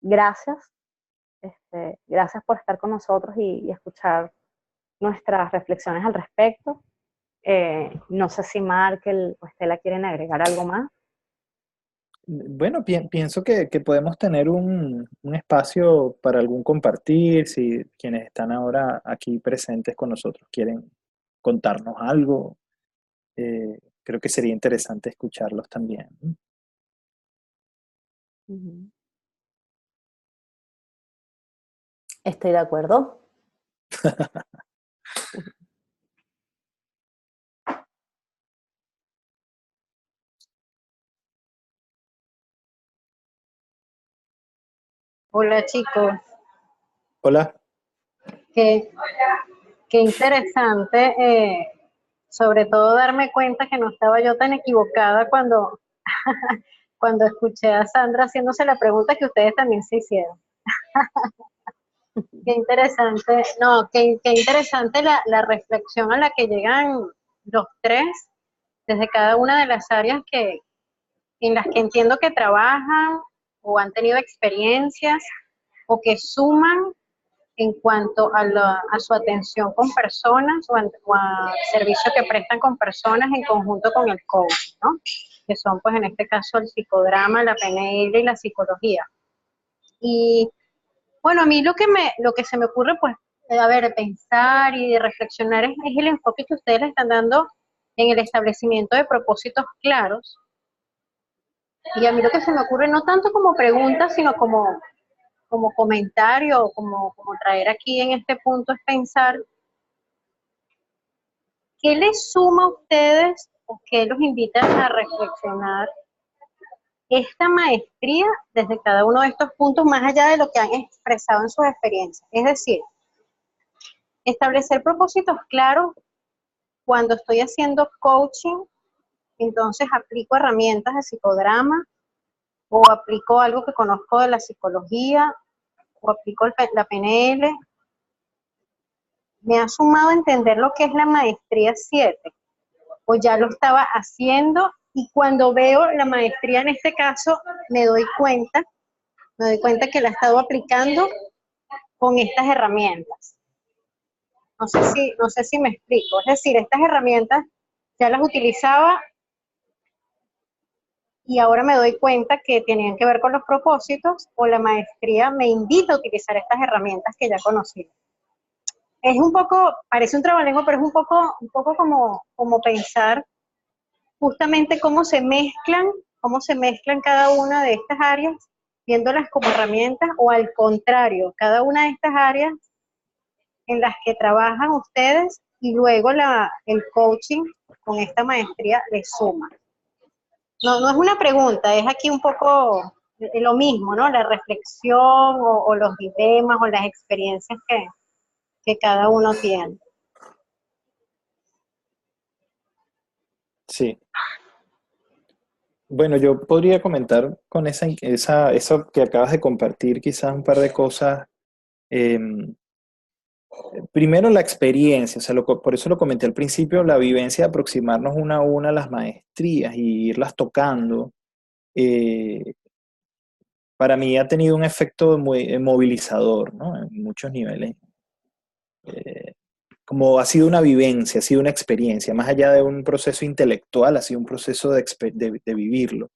[SPEAKER 3] gracias. Gracias por estar con nosotros y escuchar nuestras reflexiones al respecto. No sé si Markel o Estela quieren agregar algo más.
[SPEAKER 2] Bueno, pienso que podemos tener un espacio para algún compartir, si quienes están ahora aquí presentes con nosotros quieren contarnos algo. Creo que sería interesante escucharlos también.
[SPEAKER 3] Estoy de acuerdo.
[SPEAKER 4] Hola chicos,
[SPEAKER 2] Hola.
[SPEAKER 4] qué, qué interesante, sobre todo darme cuenta que no estaba yo tan equivocada cuando, cuando escuché a Sandra haciéndose la pregunta que ustedes también se hicieron. Qué interesante, no, qué interesante la reflexión a la que llegan los tres, desde cada una de las áreas en las que entiendo que trabajan o han tenido experiencias o que suman en cuanto a su atención con personas o al servicio que prestan con personas en conjunto con el coach, ¿no? Que son, pues, en este caso el psicodrama, la PNL y la psicología. Y bueno, a mí lo que se me ocurre, pues, a ver, pensar y reflexionar es el enfoque que ustedes le están dando en el establecimiento de propósitos claros. Y a mí lo que se me ocurre, no tanto como pregunta, sino como comentario, como traer aquí en este punto, es pensar qué les suma a ustedes o qué los invita a reflexionar esta maestría desde cada uno de estos puntos, más allá de lo que han expresado en sus experiencias. Es decir, establecer propósitos claros. Cuando estoy haciendo coaching, entonces aplico herramientas de psicodrama, o aplico algo que conozco de la psicología, o aplico la PNL. Me ha sumado a entender lo que es la maestría 7, o ya lo estaba haciendo, y cuando veo la maestría en este caso, me doy cuenta que la he estado aplicando con estas herramientas. No sé si me explico. Es decir, estas herramientas ya las utilizaba y ahora me doy cuenta que tenían que ver con los propósitos, o la maestría me invita a utilizar estas herramientas que ya conocía. Es un poco, parece un trabalengua, pero es un poco como pensar justamente cómo se mezclan cada una de estas áreas viéndolas como herramientas o al contrario, cada una de estas áreas en las que trabajan ustedes y luego el coaching con esta maestría les suma? No, no es una pregunta, es aquí un poco lo mismo, ¿no? La reflexión o los dilemas o las experiencias que cada uno tiene.
[SPEAKER 2] Sí. Bueno, yo podría comentar con eso que acabas de compartir, quizás un par de cosas. em, Primero la experiencia, o sea, por eso lo comenté al principio, la vivencia de aproximarnos una a una a las maestrías y irlas tocando, eh, para mí ha tenido un efecto muy movilizador, ¿no? En muchos niveles. Eh, Como ha sido una vivencia, ha sido una experiencia, más allá de un proceso intelectual, ha sido un proceso de vivirlo.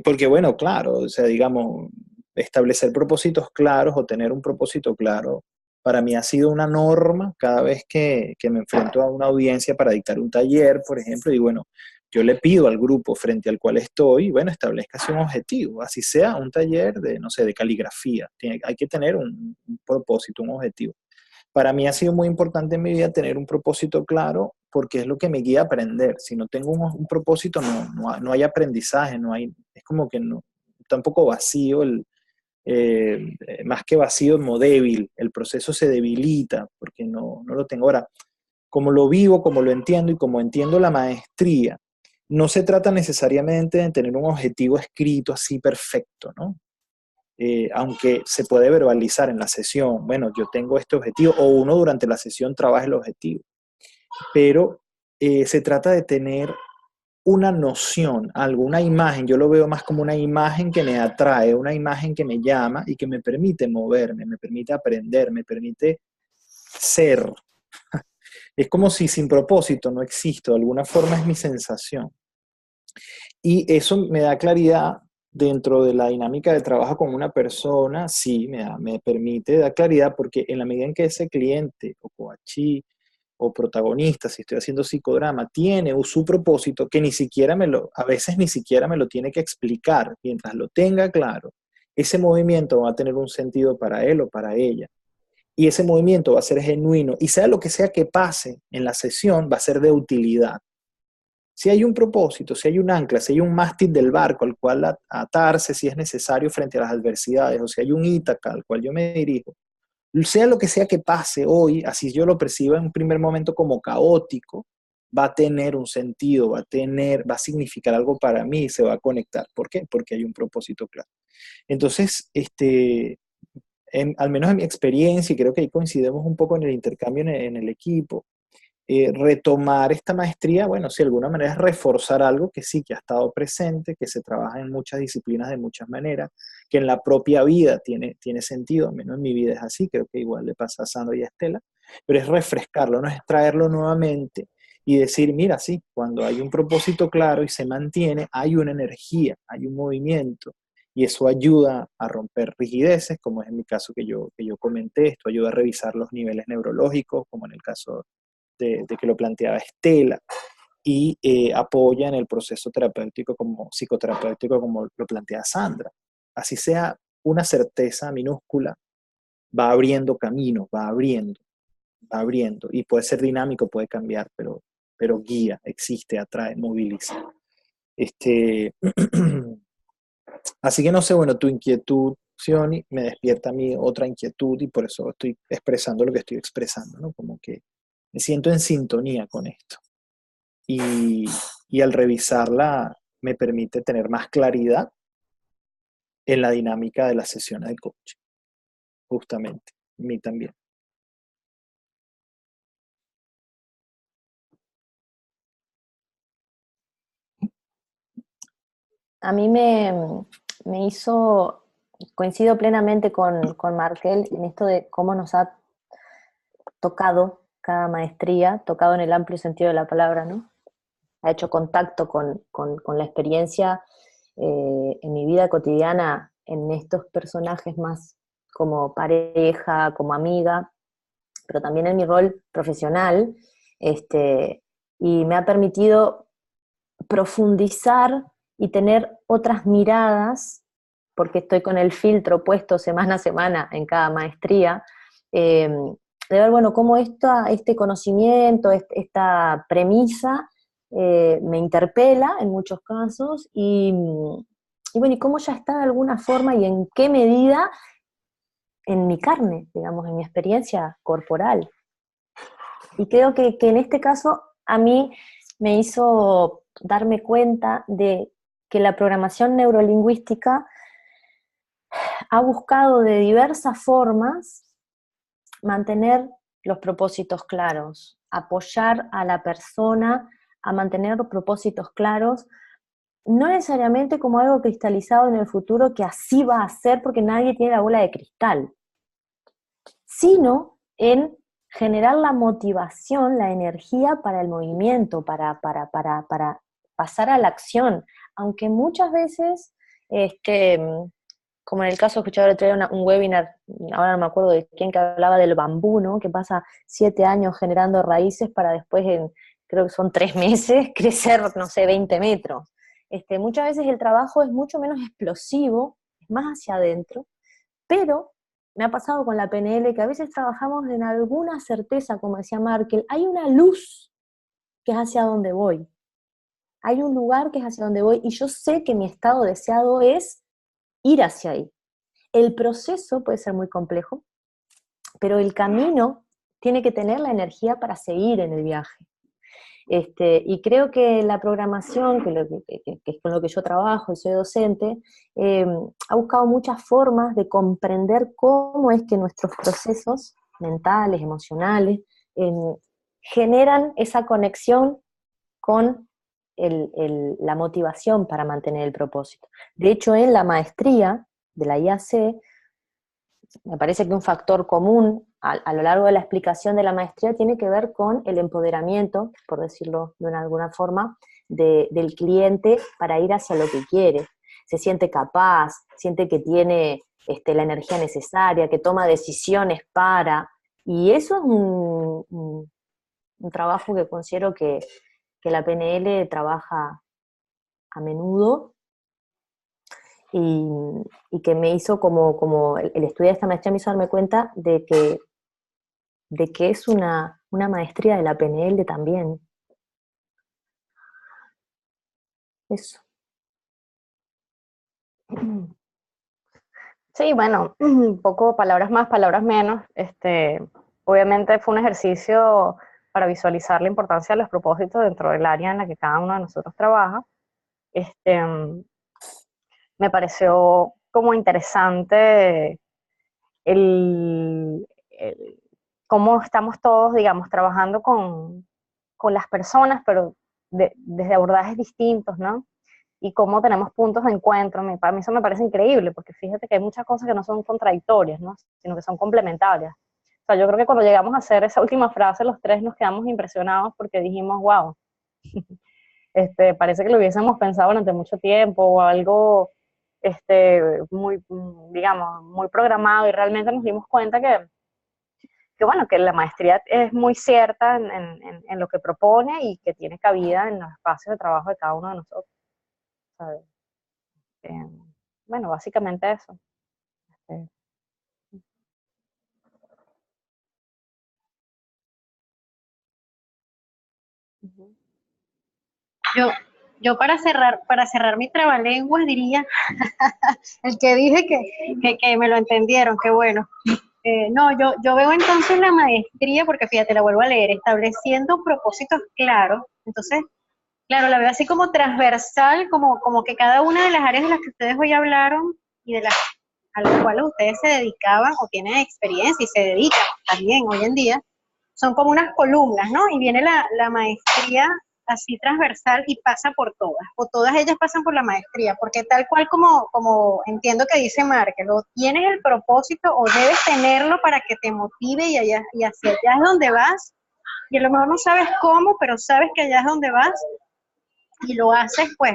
[SPEAKER 2] Porque bueno, claro, o sea, digamos, establecer propósitos claros o tener un propósito claro, para mí ha sido una norma cada vez que me enfrento a una audiencia para dictar un taller, por ejemplo, y bueno, yo le pido al grupo frente al cual estoy, bueno, establezca un objetivo, así sea un taller de, no sé, de caligrafía. Hay que tener un propósito, un objetivo. Para mí ha sido muy importante en mi vida tener un propósito claro porque es lo que me guía a aprender. Si no tengo un propósito, no hay aprendizaje, es como que no, tampoco vacío, más que vacío, como débil. El proceso se debilita porque no lo tengo. Ahora, como lo vivo, como lo entiendo y como entiendo la maestría, no se trata necesariamente de tener un objetivo escrito así perfecto, ¿no? Aunque se puede verbalizar en la sesión, bueno, yo tengo este objetivo, o uno durante la sesión trabaja el objetivo, pero se trata de tener una noción, algo, una imagen, yo lo veo más como una imagen que me atrae, una imagen que me llama y que me permite moverme, me permite aprender, me permite ser. Es como si sin propósito no existo, de alguna forma es mi sensación. Y eso me da claridad dentro de la dinámica de trabajo con una persona, sí, me permite dar claridad porque en la medida en que ese cliente o coachí o protagonista, si estoy haciendo psicodrama, tiene su propósito que ni siquiera a veces ni siquiera me lo tiene que explicar, mientras lo tenga claro, ese movimiento va a tener un sentido para él o para ella. Y ese movimiento va a ser genuino y sea lo que sea que pase en la sesión, va a ser de utilidad. Si hay un propósito, si hay un ancla, si hay un mástil del barco al cual atarse si es necesario frente a las adversidades, o si hay un Ítaca al cual yo me dirijo, sea lo que sea que pase hoy, así yo lo perciba en un primer momento como caótico, va a tener un sentido, va a significar algo para mí, se va a conectar. ¿Por qué? Porque hay un propósito claro. Entonces, al menos en mi experiencia, y creo que ahí coincidimos un poco en el intercambio en el equipo, retomar esta maestría, bueno, si de alguna manera es reforzar algo que sí, que ha estado presente, que se trabaja en muchas disciplinas de muchas maneras, que en la propia vida tiene sentido, al menos en mi vida es así, creo que igual le pasa a Sandra y a Estela, pero es refrescarlo, no es traerlo nuevamente y decir, mira, sí, cuando hay un propósito claro y se mantiene, hay una energía, hay un movimiento, y eso ayuda a romper rigideces, como es en mi caso que yo comenté, esto ayuda a revisar los niveles neurológicos, como en el caso de que lo planteaba Estela, y apoya en el proceso terapéutico psicoterapéutico como lo plantea Sandra. Así sea una certeza minúscula, va abriendo caminos, va abriendo, y puede ser dinámico, puede cambiar, pero guía, existe, atrae, moviliza. Así que no sé, bueno, tu inquietud, Sioni, me despierta a mí otra inquietud y por eso estoy expresando lo que estoy expresando, ¿no? Como que me siento en sintonía con esto. Y al revisarla me permite tener más claridad en la dinámica de las sesiones de coaching, justamente, a mí también.
[SPEAKER 3] A mí me hizo, coincido plenamente con Markel en esto de cómo nos ha tocado cada maestría, tocado en el amplio sentido de la palabra, ¿no? Ha hecho contacto con la experiencia en mi vida cotidiana, en estos personajes más como pareja, como amiga, pero también en mi rol profesional, y me ha permitido profundizar y tener otras miradas, porque estoy con el filtro puesto semana a semana en cada maestría, de ver, bueno, cómo este conocimiento, esta premisa me interpela en muchos casos, y bueno, y cómo ya está de alguna forma y en qué medida en mi carne, digamos, en mi experiencia corporal. Y creo que en este caso a mí me hizo darme cuenta de que la programación neurolingüística ha buscado de diversas formas mantener los propósitos claros, apoyar a la persona a mantener los propósitos claros, no necesariamente como algo cristalizado en el futuro que así va a ser porque nadie tiene la bola de cristal, sino en generar la motivación, la energía para el movimiento, para pasar a la acción, aunque muchas veces, como en el caso, escuchaba el otro día un webinar, ahora no me acuerdo de quién, que hablaba del bambú, ¿no? Que pasa 7 años generando raíces para después, creo que son 3 meses, crecer, no sé, 20 metros. Muchas veces el trabajo es mucho menos explosivo, es más hacia adentro, pero me ha pasado con la PNL que a veces trabajamos en alguna certeza, como decía Markel, hay una luz que es hacia donde voy, hay un lugar que es hacia donde voy, y yo sé que mi estado deseado es ir hacia ahí. El proceso puede ser muy complejo, pero el camino tiene que tener la energía para seguir en el viaje. Y creo que la programación, que es con lo que yo trabajo y soy docente, ha buscado muchas formas de comprender cómo es que nuestros procesos mentales, emocionales, generan esa conexión con la motivación para mantener el propósito. De hecho, en la maestría de la IAC, me parece que un factor común a lo largo de la explicación de la maestría tiene que ver con el empoderamiento, por decirlo de alguna forma, del cliente para ir hacia lo que quiere. Se siente capaz, siente que tiene la energía necesaria, que toma decisiones y eso es un trabajo que considero que la PNL trabaja a menudo, y que me hizo como el estudiar esta maestría me hizo darme cuenta de que es una maestría de la PNL también. Eso.
[SPEAKER 5] Sí, bueno, un poco palabras más, palabras menos. Obviamente fue un ejercicio para visualizar la importancia de los propósitos dentro del área en la que cada uno de nosotros trabaja. Me pareció como interesante cómo estamos todos, digamos, trabajando con las personas, pero desde abordajes distintos, ¿no? Y cómo tenemos puntos de encuentro. Para mí eso me parece increíble, porque fíjate que hay muchas cosas que no son contradictorias, ¿no? Sino que son complementarias. O sea, yo creo que cuando llegamos a hacer esa última frase, los tres nos quedamos impresionados porque dijimos, wow, parece que lo hubiésemos pensado durante mucho tiempo, o algo muy, digamos, muy programado, y realmente nos dimos cuenta bueno, que la maestría es muy cierta en lo que propone y que tiene cabida en los espacios de trabajo de cada uno de nosotros. ¿Sabes? Bueno, básicamente eso.
[SPEAKER 4] Yo para cerrar mi trabalenguas diría, el que dije que me lo entendieron, que bueno. No, yo veo entonces la maestría, porque fíjate, la vuelvo a leer, estableciendo propósitos claros. Entonces, claro, la veo así como transversal, como que cada una de las áreas de las que ustedes hoy hablaron y a las cuales ustedes se dedicaban o tienen experiencia y se dedican también hoy en día, son como unas columnas, ¿no? Y viene la maestría así transversal y pasa por todas, o todas ellas pasan por la maestría, porque tal cual como entiendo que dice Markel, o tienes el propósito o debes tenerlo para que te motive y hacia allá es donde vas, y a lo mejor no sabes cómo, pero sabes que allá es donde vas, y lo haces pues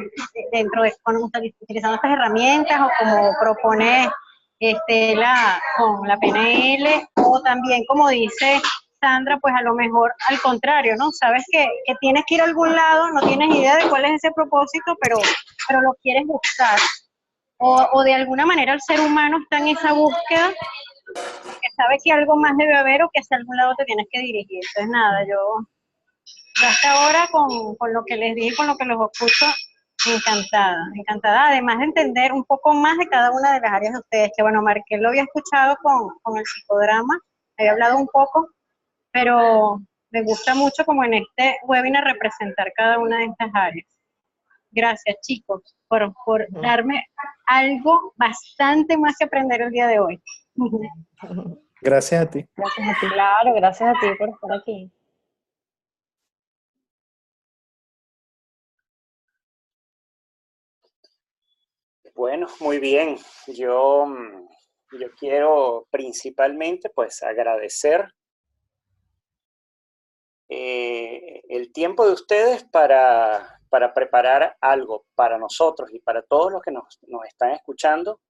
[SPEAKER 4] utilizando estas herramientas, o como propone con la PNL, o también como dice Sandra, pues a lo mejor al contrario, ¿no? Sabes que tienes que ir a algún lado, no tienes idea de cuál es ese propósito, pero lo quieres buscar. o de alguna manera el ser humano está en esa búsqueda, que sabe que algo más debe haber o que hacia algún lado te tienes que dirigir. Entonces nada, yo hasta ahora con lo que les dije, con lo que los escucho, encantada, encantada, además de entender un poco más de cada una de las áreas de ustedes, que bueno, Marqués lo había escuchado con el psicodrama, había hablado un poco, pero me gusta mucho como en este webinar representar cada una de estas áreas. Gracias, chicos, por darme algo bastante más que aprender el día de hoy.
[SPEAKER 2] Gracias a ti.
[SPEAKER 5] Gracias a ti, claro, gracias a ti por estar aquí.
[SPEAKER 1] Bueno, muy bien. Yo quiero principalmente pues agradecer el tiempo de ustedes para preparar algo para nosotros y para todos los que nos están escuchando,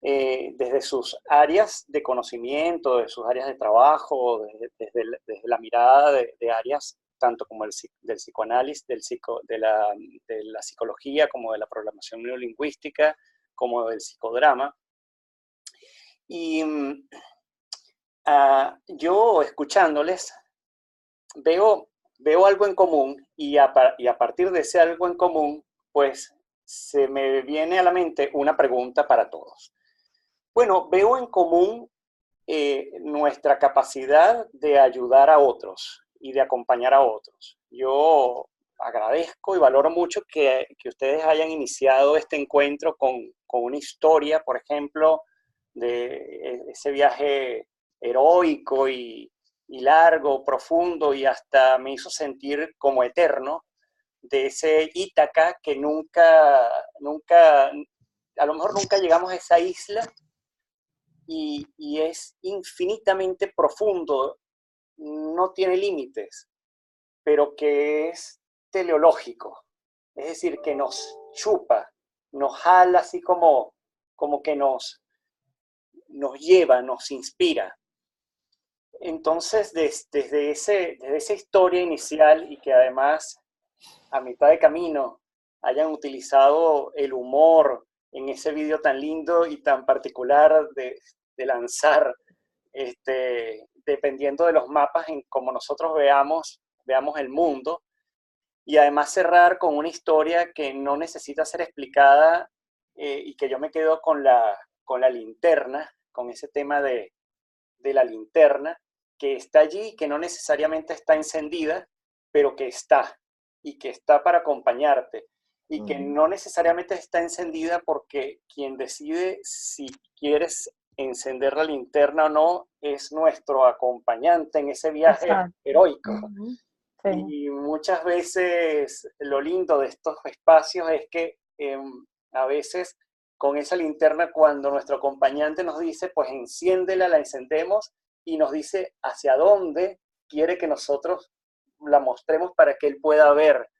[SPEAKER 1] desde sus áreas de conocimiento, de sus áreas de trabajo, desde la mirada de áreas tanto como del psicoanálisis, de la psicología, como de la programación neurolingüística, como del psicodrama. Y yo escuchándoles veo algo en común y a partir de ese algo en común, pues se me viene a la mente una pregunta para todos. Bueno, veo en común nuestra capacidad de ayudar a otros y de acompañar a otros. Yo agradezco y valoro mucho que ustedes hayan iniciado este encuentro con una historia, por ejemplo, de ese viaje heroico y largo, profundo, y hasta me hizo sentir como eterno, de ese Ítaca que nunca, a lo mejor nunca llegamos a esa isla, y es infinitamente profundo, no tiene límites, pero que es teleológico, es decir, que nos chupa, nos jala así como que nos lleva, nos inspira. Entonces, desde esa historia inicial, y que además a mitad de camino hayan utilizado el humor en ese vídeo tan lindo y tan particular de lanzar, dependiendo de los mapas en como nosotros veamos el mundo, y además cerrar con una historia que no necesita ser explicada, y que yo me quedo con la linterna, con ese tema de la linterna, que está allí, que no necesariamente está encendida, pero que está, y que está para acompañarte, y que no necesariamente está encendida porque quien decide si quieres encender la linterna o no es nuestro acompañante en ese viaje heroico. Sí. Y muchas veces lo lindo de estos espacios es que a veces con esa linterna, cuando nuestro acompañante nos dice, pues enciéndela, la encendemos, y nos dice hacia dónde quiere que nosotros la mostremos para que él pueda ver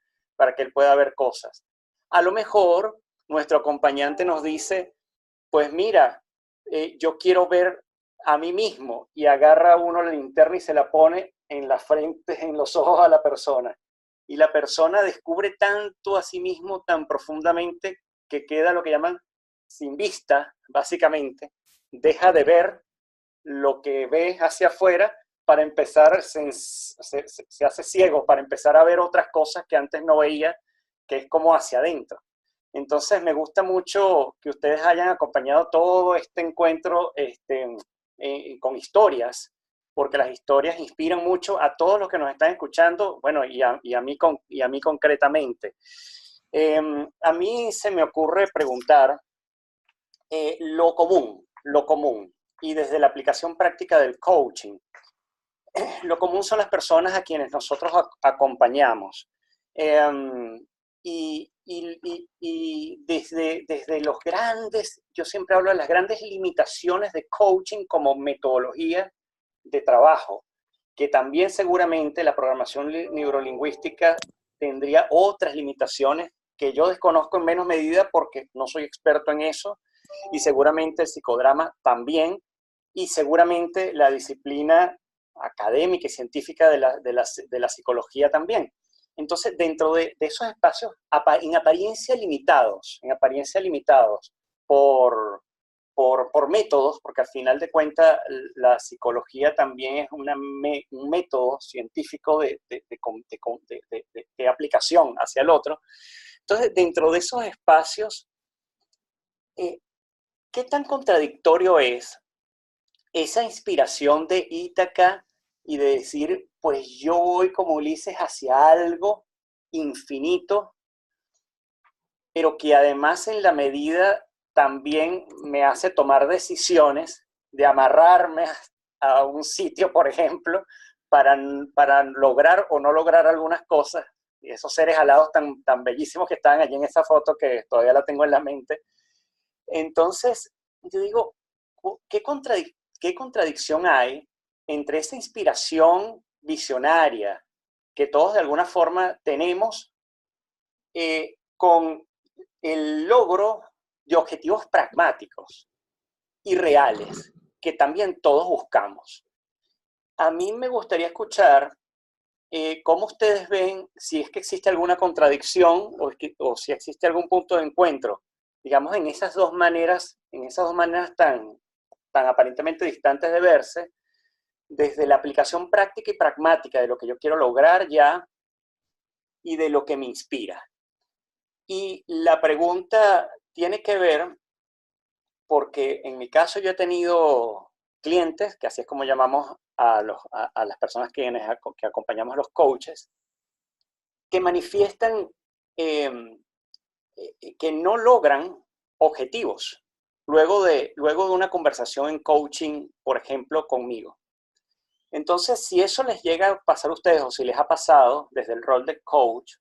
[SPEAKER 1] cosas. A lo mejor nuestro acompañante nos dice, pues mira, yo quiero ver a mí mismo, y agarra uno la linterna y se la pone en la frente, en los ojos a la persona. Y la persona descubre tanto a sí mismo, tan profundamente, que queda lo que llaman sin vista, básicamente. Deja de ver lo que ve hacia afuera para empezar, se hace ciego para empezar a ver otras cosas que antes no veía, que es como hacia adentro. Entonces me gusta mucho que ustedes hayan acompañado todo este encuentro con historias, porque las historias inspiran mucho a todos los que nos están escuchando, bueno, y a mí concretamente. A mí se me ocurre preguntar lo común, y desde la aplicación práctica del coaching. Lo común son las personas a quienes nosotros acompañamos. Y desde los grandes, yo siempre hablo de las grandes limitaciones de coaching como metodología de trabajo, que también seguramente la programación neurolingüística tendría otras limitaciones que yo desconozco en menos medida porque no soy experto en eso, y seguramente el psicodrama también, y seguramente la disciplina académica y científica de la psicología también. Entonces, dentro de esos espacios en apariencia limitados, por métodos, porque al final de cuentas la psicología también es un método científico de aplicación hacia el otro. Entonces, dentro de esos espacios, ¿qué tan contradictorio es esa inspiración de Ítaca y de decir, pues yo voy como Ulises hacia algo infinito, pero que además en la medida también me hace tomar decisiones de amarrarme a un sitio, por ejemplo, para lograr o no lograr algunas cosas? Y esos seres alados tan bellísimos que estaban allí en esa foto, que todavía la tengo en la mente. Entonces, yo digo, ¿qué contradicción hay entre esa inspiración visionaria que todos de alguna forma tenemos con el logro de objetivos pragmáticos y reales que también todos buscamos? A mí me gustaría escuchar cómo ustedes ven, si es que existe alguna contradicción o si existe algún punto de encuentro, digamos, en esas dos maneras tan aparentemente distantes de verse, desde la aplicación práctica y pragmática de lo que yo quiero lograr ya y de lo que me inspira. Y la pregunta tiene que ver, porque en mi caso yo he tenido clientes, que así es como llamamos a las personas que acompañamos a los coaches, que manifiestan que no logran objetivos luego de una conversación en coaching, por ejemplo, conmigo. Entonces, si eso les llega a pasar a ustedes o si les ha pasado desde el rol de coach,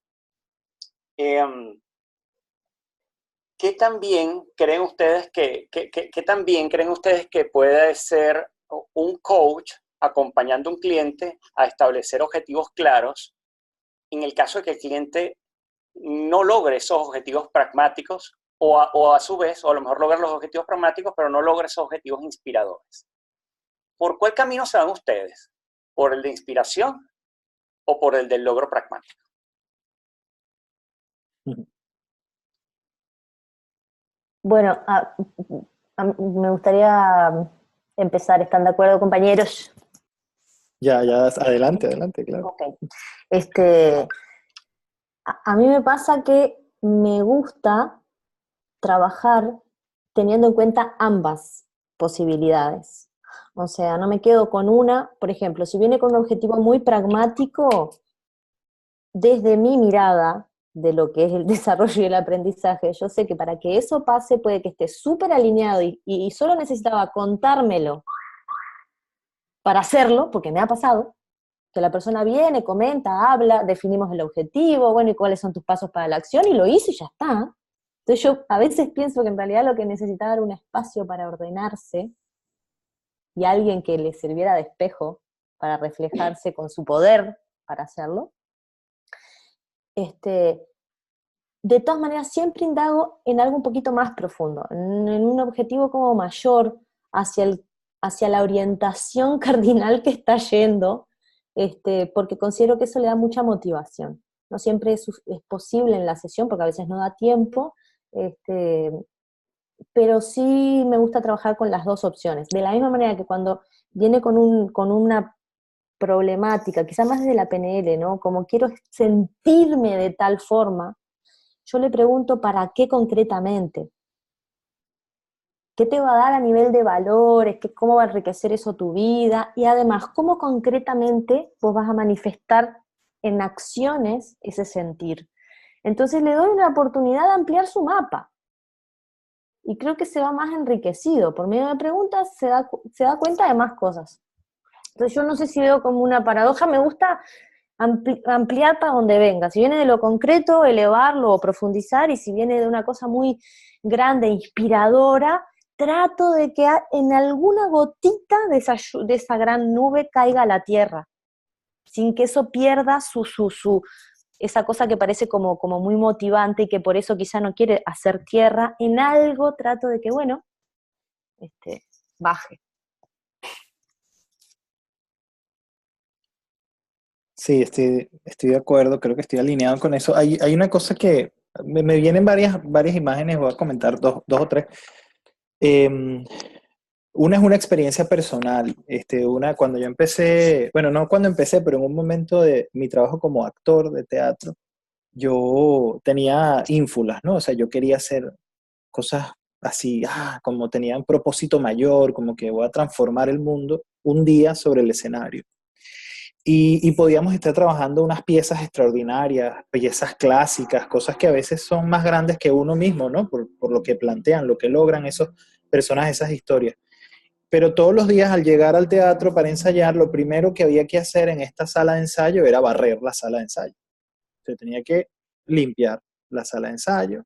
[SPEAKER 1] ¿qué también creen ustedes que puede ser un coach acompañando a un cliente a establecer objetivos claros en el caso de que el cliente no logre esos objetivos pragmáticos o a su vez, o a lo mejor logra los objetivos pragmáticos, pero no logra esos objetivos inspiradores? ¿Por cuál camino se van ustedes? ¿Por el de inspiración o por el del logro pragmático?
[SPEAKER 3] Bueno, me gustaría empezar. ¿Están de acuerdo, compañeros?
[SPEAKER 2] Ya, adelante, claro.
[SPEAKER 3] Ok. A mí me pasa que me gusta trabajar teniendo en cuenta ambas posibilidades. O sea, no me quedo con una. Por ejemplo, si viene con un objetivo muy pragmático, desde mi mirada de lo que es el desarrollo y el aprendizaje, yo sé que para que eso pase puede que esté súper alineado y solo necesitaba contármelo para hacerlo, porque me ha pasado, que la persona viene, comenta, habla, definimos el objetivo, bueno, y cuáles son tus pasos para la acción, y lo hizo y ya está. Entonces yo a veces pienso que en realidad lo que necesitaba era un espacio para ordenarse y alguien que le sirviera de espejo para reflejarse con su poder para hacerlo. De todas maneras, siempre indago en algo un poquito más profundo, en un objetivo como mayor, hacia la orientación cardinal que está yendo, porque considero que eso le da mucha motivación. No siempre es posible en la sesión, porque a veces no da tiempo, pero sí me gusta trabajar con las dos opciones. De la misma manera que cuando viene con una problemática, quizá más desde la PNL, ¿no? Como quiero sentirme de tal forma, yo le pregunto ¿para qué concretamente? ¿Qué te va a dar a nivel de valores? ¿Cómo va a enriquecer eso tu vida? Y además, ¿cómo concretamente vos vas a manifestar en acciones ese sentir? Entonces le doy una oportunidad de ampliar su mapa. Y creo que se va más enriquecido. Por medio de preguntas se da cuenta de más cosas. Entonces yo no sé si veo como una paradoja, me gusta ampliar para donde venga. Si viene de lo concreto, elevarlo o profundizar, y si viene de una cosa muy grande, inspiradora, trato de que en alguna gotita de esa gran nube caiga a la tierra, sin que eso pierda esa cosa que parece como muy motivante y que por eso quizá no quiere hacer tierra. En algo trato de que, bueno, baje.
[SPEAKER 2] Sí, estoy de acuerdo, creo que estoy alineado con eso. Hay una cosa que Me vienen varias imágenes, voy a comentar dos o tres. Eh, una es una experiencia personal. Cuando yo empecé, bueno, no cuando empecé, pero en un momento de mi trabajo como actor de teatro, yo tenía ínfulas, ¿no? O sea, yo quería hacer cosas así, como tenía un propósito mayor, como que voy a transformar el mundo un día sobre el escenario. Y podíamos estar trabajando unas piezas extraordinarias, piezas clásicas, cosas que a veces son más grandes que uno mismo, ¿no? Por lo que plantean, lo que logran esos personajes, esas historias. Pero todos los días al llegar al teatro para ensayar, lo primero que había que hacer en esta sala de ensayo era barrer la sala de ensayo. Se tenía que limpiar la sala de ensayo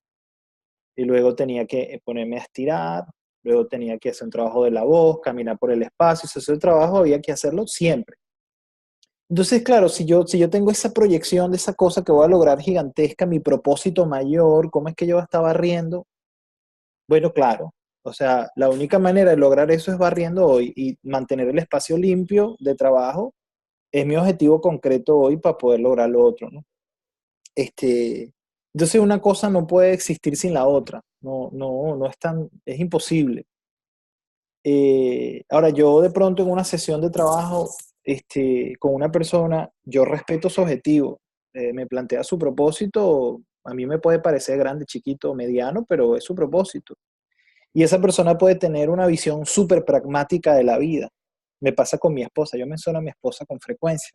[SPEAKER 2] y luego tenía que ponerme a estirar, luego tenía que hacer un trabajo de la voz, caminar por el espacio, ese trabajo había que hacerlo siempre. Entonces, claro, si yo tengo esa proyección de esa cosa que voy a lograr gigantesca, mi propósito mayor, ¿cómo es que yo estaba barriendo? Bueno, claro, o sea, la única manera de lograr eso es barriendo hoy y mantener el espacio limpio de trabajo es mi objetivo concreto hoy para poder lograr lo otro, ¿no? Este, entonces una cosa no puede existir sin la otra, no es imposible. Ahora, yo de pronto en una sesión de trabajo con una persona, yo respeto su objetivo, me plantea su propósito, a mí me puede parecer grande, chiquito, mediano, pero es su propósito. Y esa persona puede tener una visión súper pragmática de la vida. Me pasa con mi esposa, yo menciono a mi esposa con frecuencia.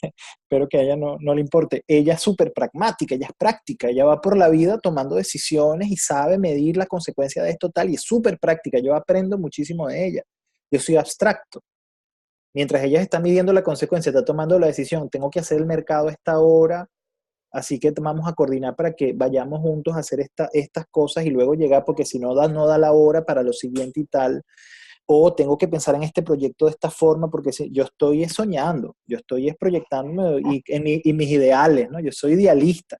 [SPEAKER 2] Espero que a ella no le importe. Ella es súper pragmática, ella es práctica, ella va por la vida tomando decisiones y sabe medir la consecuencia de esto tal, y es súper práctica. Yo aprendo muchísimo de ella. Yo soy abstracto. Mientras ella está midiendo la consecuencia, está tomando la decisión, tengo que hacer el mercado a esta hora, así que vamos a coordinar para que vayamos juntos a hacer estas cosas y luego llegar, porque si no da la hora para lo siguiente y tal, o tengo que pensar en este proyecto de esta forma, porque yo estoy soñando, yo estoy proyectándome y mis ideales, ¿no? Yo soy idealista.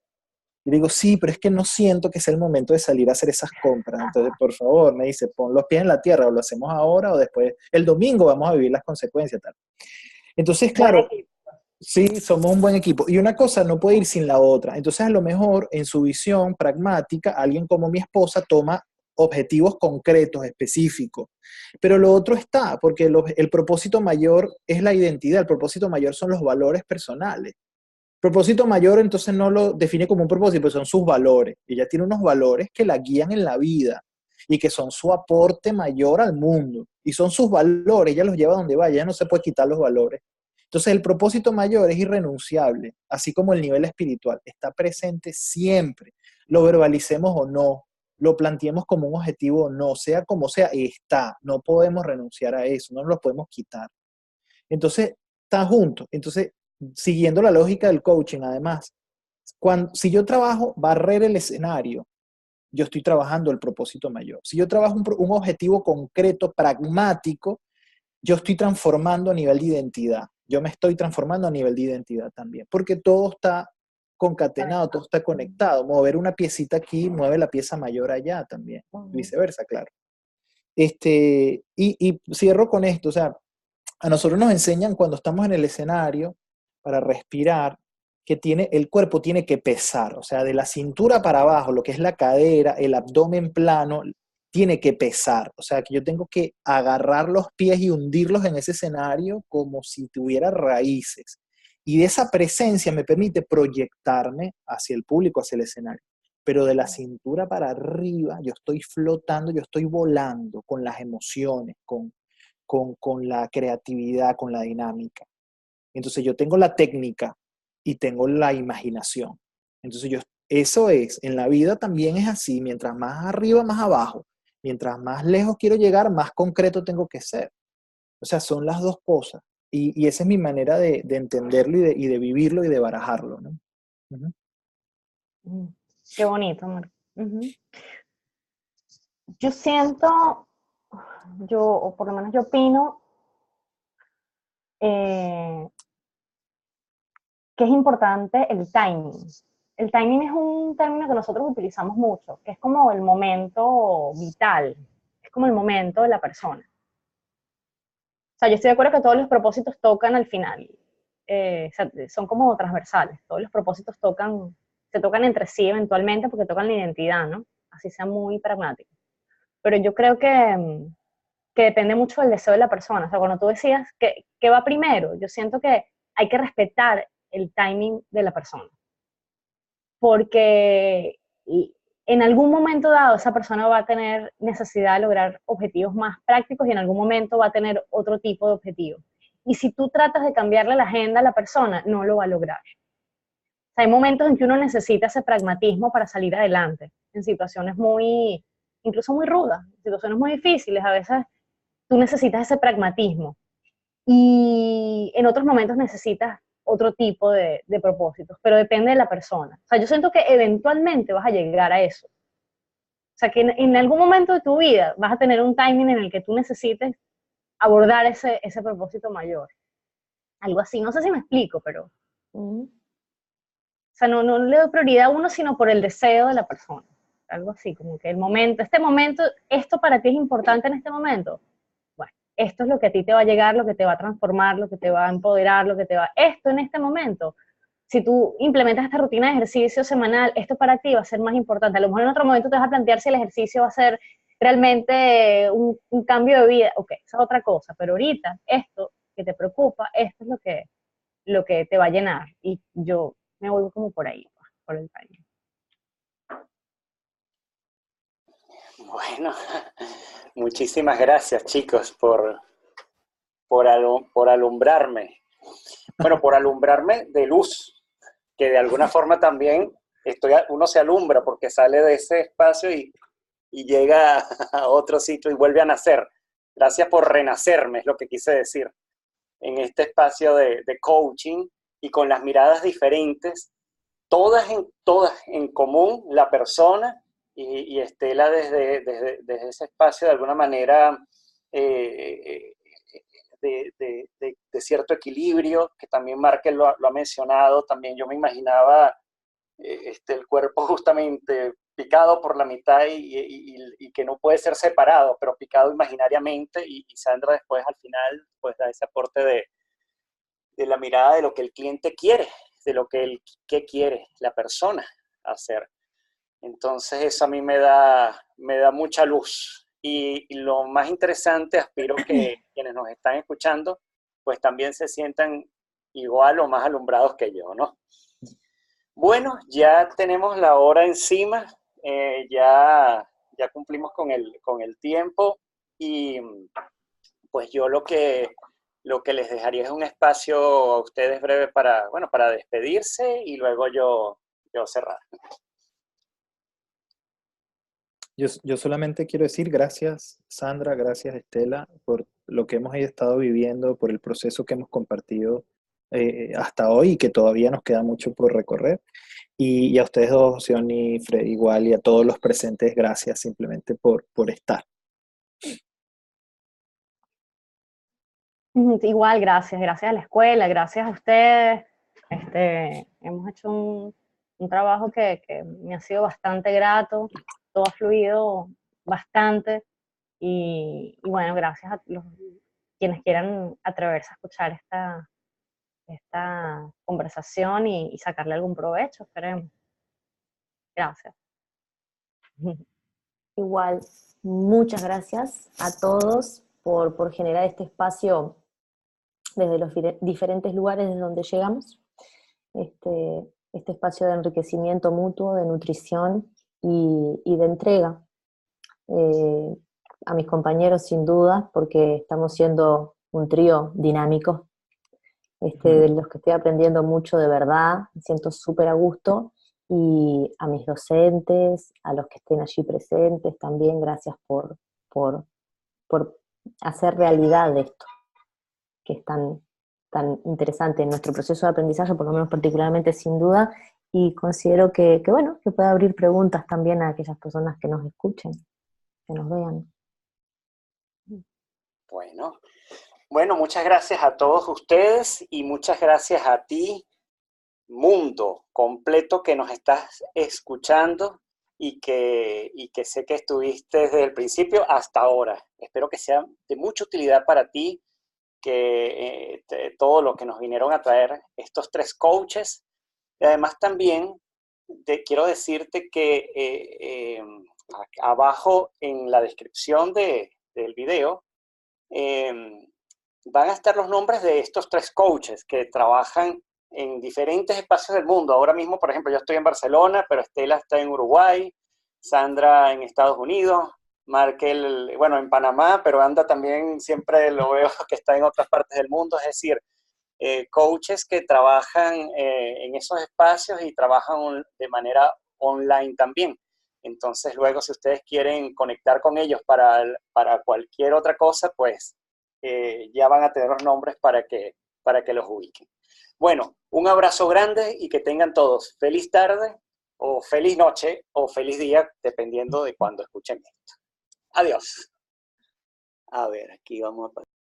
[SPEAKER 2] Y digo, sí, pero es que no siento que sea el momento de salir a hacer esas compras. Entonces, por favor, me dice, pon los pies en la tierra, o lo hacemos ahora o después, el domingo vamos a vivir las consecuencias, tal. Entonces,
[SPEAKER 5] Buen
[SPEAKER 2] claro,
[SPEAKER 5] equipo.
[SPEAKER 2] sí, somos un buen equipo. Y una cosa no puede ir sin la otra. Entonces, a lo mejor, en su visión pragmática, alguien como mi esposa toma objetivos concretos, específicos. Pero lo otro está, porque el propósito mayor es la identidad, el propósito mayor son los valores personales. Propósito mayor, entonces no lo define como un propósito, pero son sus valores. Ella tiene unos valores que la guían en la vida y que son su aporte mayor al mundo. Y son sus valores, ella los lleva donde vaya, ella no se puede quitar los valores. Entonces el propósito mayor es irrenunciable, así como el nivel espiritual, está presente siempre, lo verbalicemos o no, lo planteemos como un objetivo o no, sea como sea, está, no podemos renunciar a eso, no nos lo podemos quitar. Entonces, está junto. Entonces, siguiendo la lógica del coaching, además, si yo trabajo barrer el escenario, yo estoy trabajando el propósito mayor. Si yo trabajo un objetivo concreto, pragmático, yo estoy transformando a nivel de identidad. Yo me estoy transformando a nivel de identidad también, porque todo está concatenado, todo está conectado. Mover una piecita aquí mueve la pieza mayor allá también, viceversa, claro. Y cierro con esto, o sea, a nosotros nos enseñan cuando estamos en el escenario para respirar que el cuerpo tiene que pesar, o sea, de la cintura para abajo, lo que es la cadera, el abdomen plano, tiene que pesar, o sea, que yo tengo que agarrar los pies y hundirlos en ese escenario como si tuviera raíces. Y de esa presencia me permite proyectarme hacia el público, hacia el escenario. Pero de la cintura para arriba, yo estoy flotando, yo estoy volando con las emociones, con la creatividad, con la dinámica. Entonces yo tengo la técnica y tengo la imaginación. Entonces eso es, en la vida también es así, mientras más arriba, más abajo. Mientras más lejos quiero llegar, más concreto tengo que ser. O sea, son las dos cosas. Y esa es mi manera de entenderlo y de vivirlo y de barajarlo, ¿no? Uh-huh.
[SPEAKER 5] Qué bonito, Marco. Yo siento, o por lo menos yo opino, eh, que es importante el timing. El timing es un término que nosotros utilizamos mucho, que es como el momento vital, es como el momento de la persona. O sea, yo estoy de acuerdo que todos los propósitos tocan al final, o sea, son como transversales, todos los propósitos tocan, se tocan entre sí eventualmente porque tocan la identidad, ¿no? Así sea muy pragmático. Pero yo creo que depende mucho del deseo de la persona. O sea, cuando tú decías que va primero, yo siento que hay que respetar el timing de la persona. Porque en algún momento dado esa persona va a tener necesidad de lograr objetivos más prácticos y en algún momento va a tener otro tipo de objetivo. Y si tú tratas de cambiarle la agenda a la persona, no lo va a lograr. O sea, hay momentos en que uno necesita ese pragmatismo para salir adelante, en situaciones incluso muy rudas, en situaciones muy difíciles. A veces tú necesitas ese pragmatismo y en otros momentos necesitas otro tipo de propósitos, pero depende de la persona. O sea, yo siento que eventualmente vas a llegar a eso. O sea, que en algún momento de tu vida vas a tener un timing en el que tú necesites abordar ese propósito mayor. Algo así, no sé si me explico, pero... O sea, no le doy prioridad a uno, sino por el deseo de la persona. Algo así, como que este momento, esto para ti es importante en este momento. Bueno, esto es lo que a ti te va a llegar, lo que te va a transformar, lo que te va a empoderar, esto en este momento. Si tú implementas esta rutina de ejercicio semanal, esto para ti va a ser más importante. A lo mejor en otro momento te vas a plantear si el ejercicio va a ser realmente un cambio de vida. Ok, esa es otra cosa, pero ahorita esto que te preocupa, esto es lo que te va a llenar. Y yo me voy como por ahí, por el timing.
[SPEAKER 1] Bueno, muchísimas gracias, chicos, por alumbrarme. Bueno, por alumbrarme de luz, que de alguna forma también uno se alumbra porque sale de ese espacio y llega a otro sitio y vuelve a nacer. Gracias por renacerme, es lo que quise decir, en este espacio de coaching y con las miradas diferentes, todas en común, la persona y Estela desde ese espacio de alguna manera de cierto equilibrio, que también Markel lo ha mencionado. También yo me imaginaba el cuerpo justamente picado por la mitad y que no puede ser separado, pero picado imaginariamente, y Sandra después al final pues da ese aporte de la mirada de lo que el cliente quiere, de lo que quiere la persona hacer. Entonces eso a mí me da mucha luz. Y lo más interesante, aspiro que quienes nos están escuchando, pues también se sientan igual o más alumbrados que yo, ¿no? Bueno, ya tenemos la hora encima, ya cumplimos con el tiempo y pues yo lo que les dejaría es un espacio a ustedes breve para despedirse y luego yo cerrar.
[SPEAKER 2] Yo solamente quiero decir gracias, Sandra, gracias, Estela, por lo que hemos estado viviendo, por el proceso que hemos compartido hasta hoy y que todavía nos queda mucho por recorrer. Y a ustedes dos, Sioni, Fred, igual, y a todos los presentes, gracias simplemente por estar.
[SPEAKER 5] Igual, gracias a la escuela, gracias a ustedes. Hemos hecho un trabajo que me ha sido bastante grato, todo ha fluido bastante y bueno, gracias a quienes quieran atreverse a escuchar esta conversación y sacarle algún provecho, esperemos. Gracias.
[SPEAKER 3] Igual, muchas gracias a todos por generar este espacio desde los diferentes lugares desde donde llegamos, este espacio de enriquecimiento mutuo, de nutrición y de entrega. A mis compañeros sin duda, porque estamos siendo un trío dinámico, de los que estoy aprendiendo mucho de verdad, me siento súper a gusto, y a mis docentes, a los que estén allí presentes también, gracias por hacer realidad de esto, que es tan interesante en nuestro proceso de aprendizaje, por lo menos particularmente sin duda, y considero que puede abrir preguntas también a aquellas personas que nos escuchen, que nos vean.
[SPEAKER 1] Bueno, muchas gracias a todos ustedes y muchas gracias a ti, mundo completo, que nos estás escuchando y que sé que estuviste desde el principio hasta ahora. Espero que sea de mucha utilidad para ti, que todo lo que nos vinieron a traer estos tres coaches, y además también quiero decirte que abajo en la descripción del video van a estar los nombres de estos 3 coaches que trabajan en diferentes espacios del mundo. Ahora mismo, por ejemplo, yo estoy en Barcelona, pero Estela está en Uruguay, Sandra en Estados Unidos, Markel, bueno, en Panamá, pero anda también, siempre lo veo que está en otras partes del mundo. Es decir, coaches que trabajan en esos espacios y trabajan de manera online también. Entonces, luego, si ustedes quieren conectar con ellos para cualquier otra cosa, pues ya van a tener los nombres para que los ubiquen. Bueno, un abrazo grande y que tengan todos feliz tarde, o feliz noche, o feliz día, dependiendo de cuándo escuchen esto. Adiós. A ver, aquí vamos a pasar.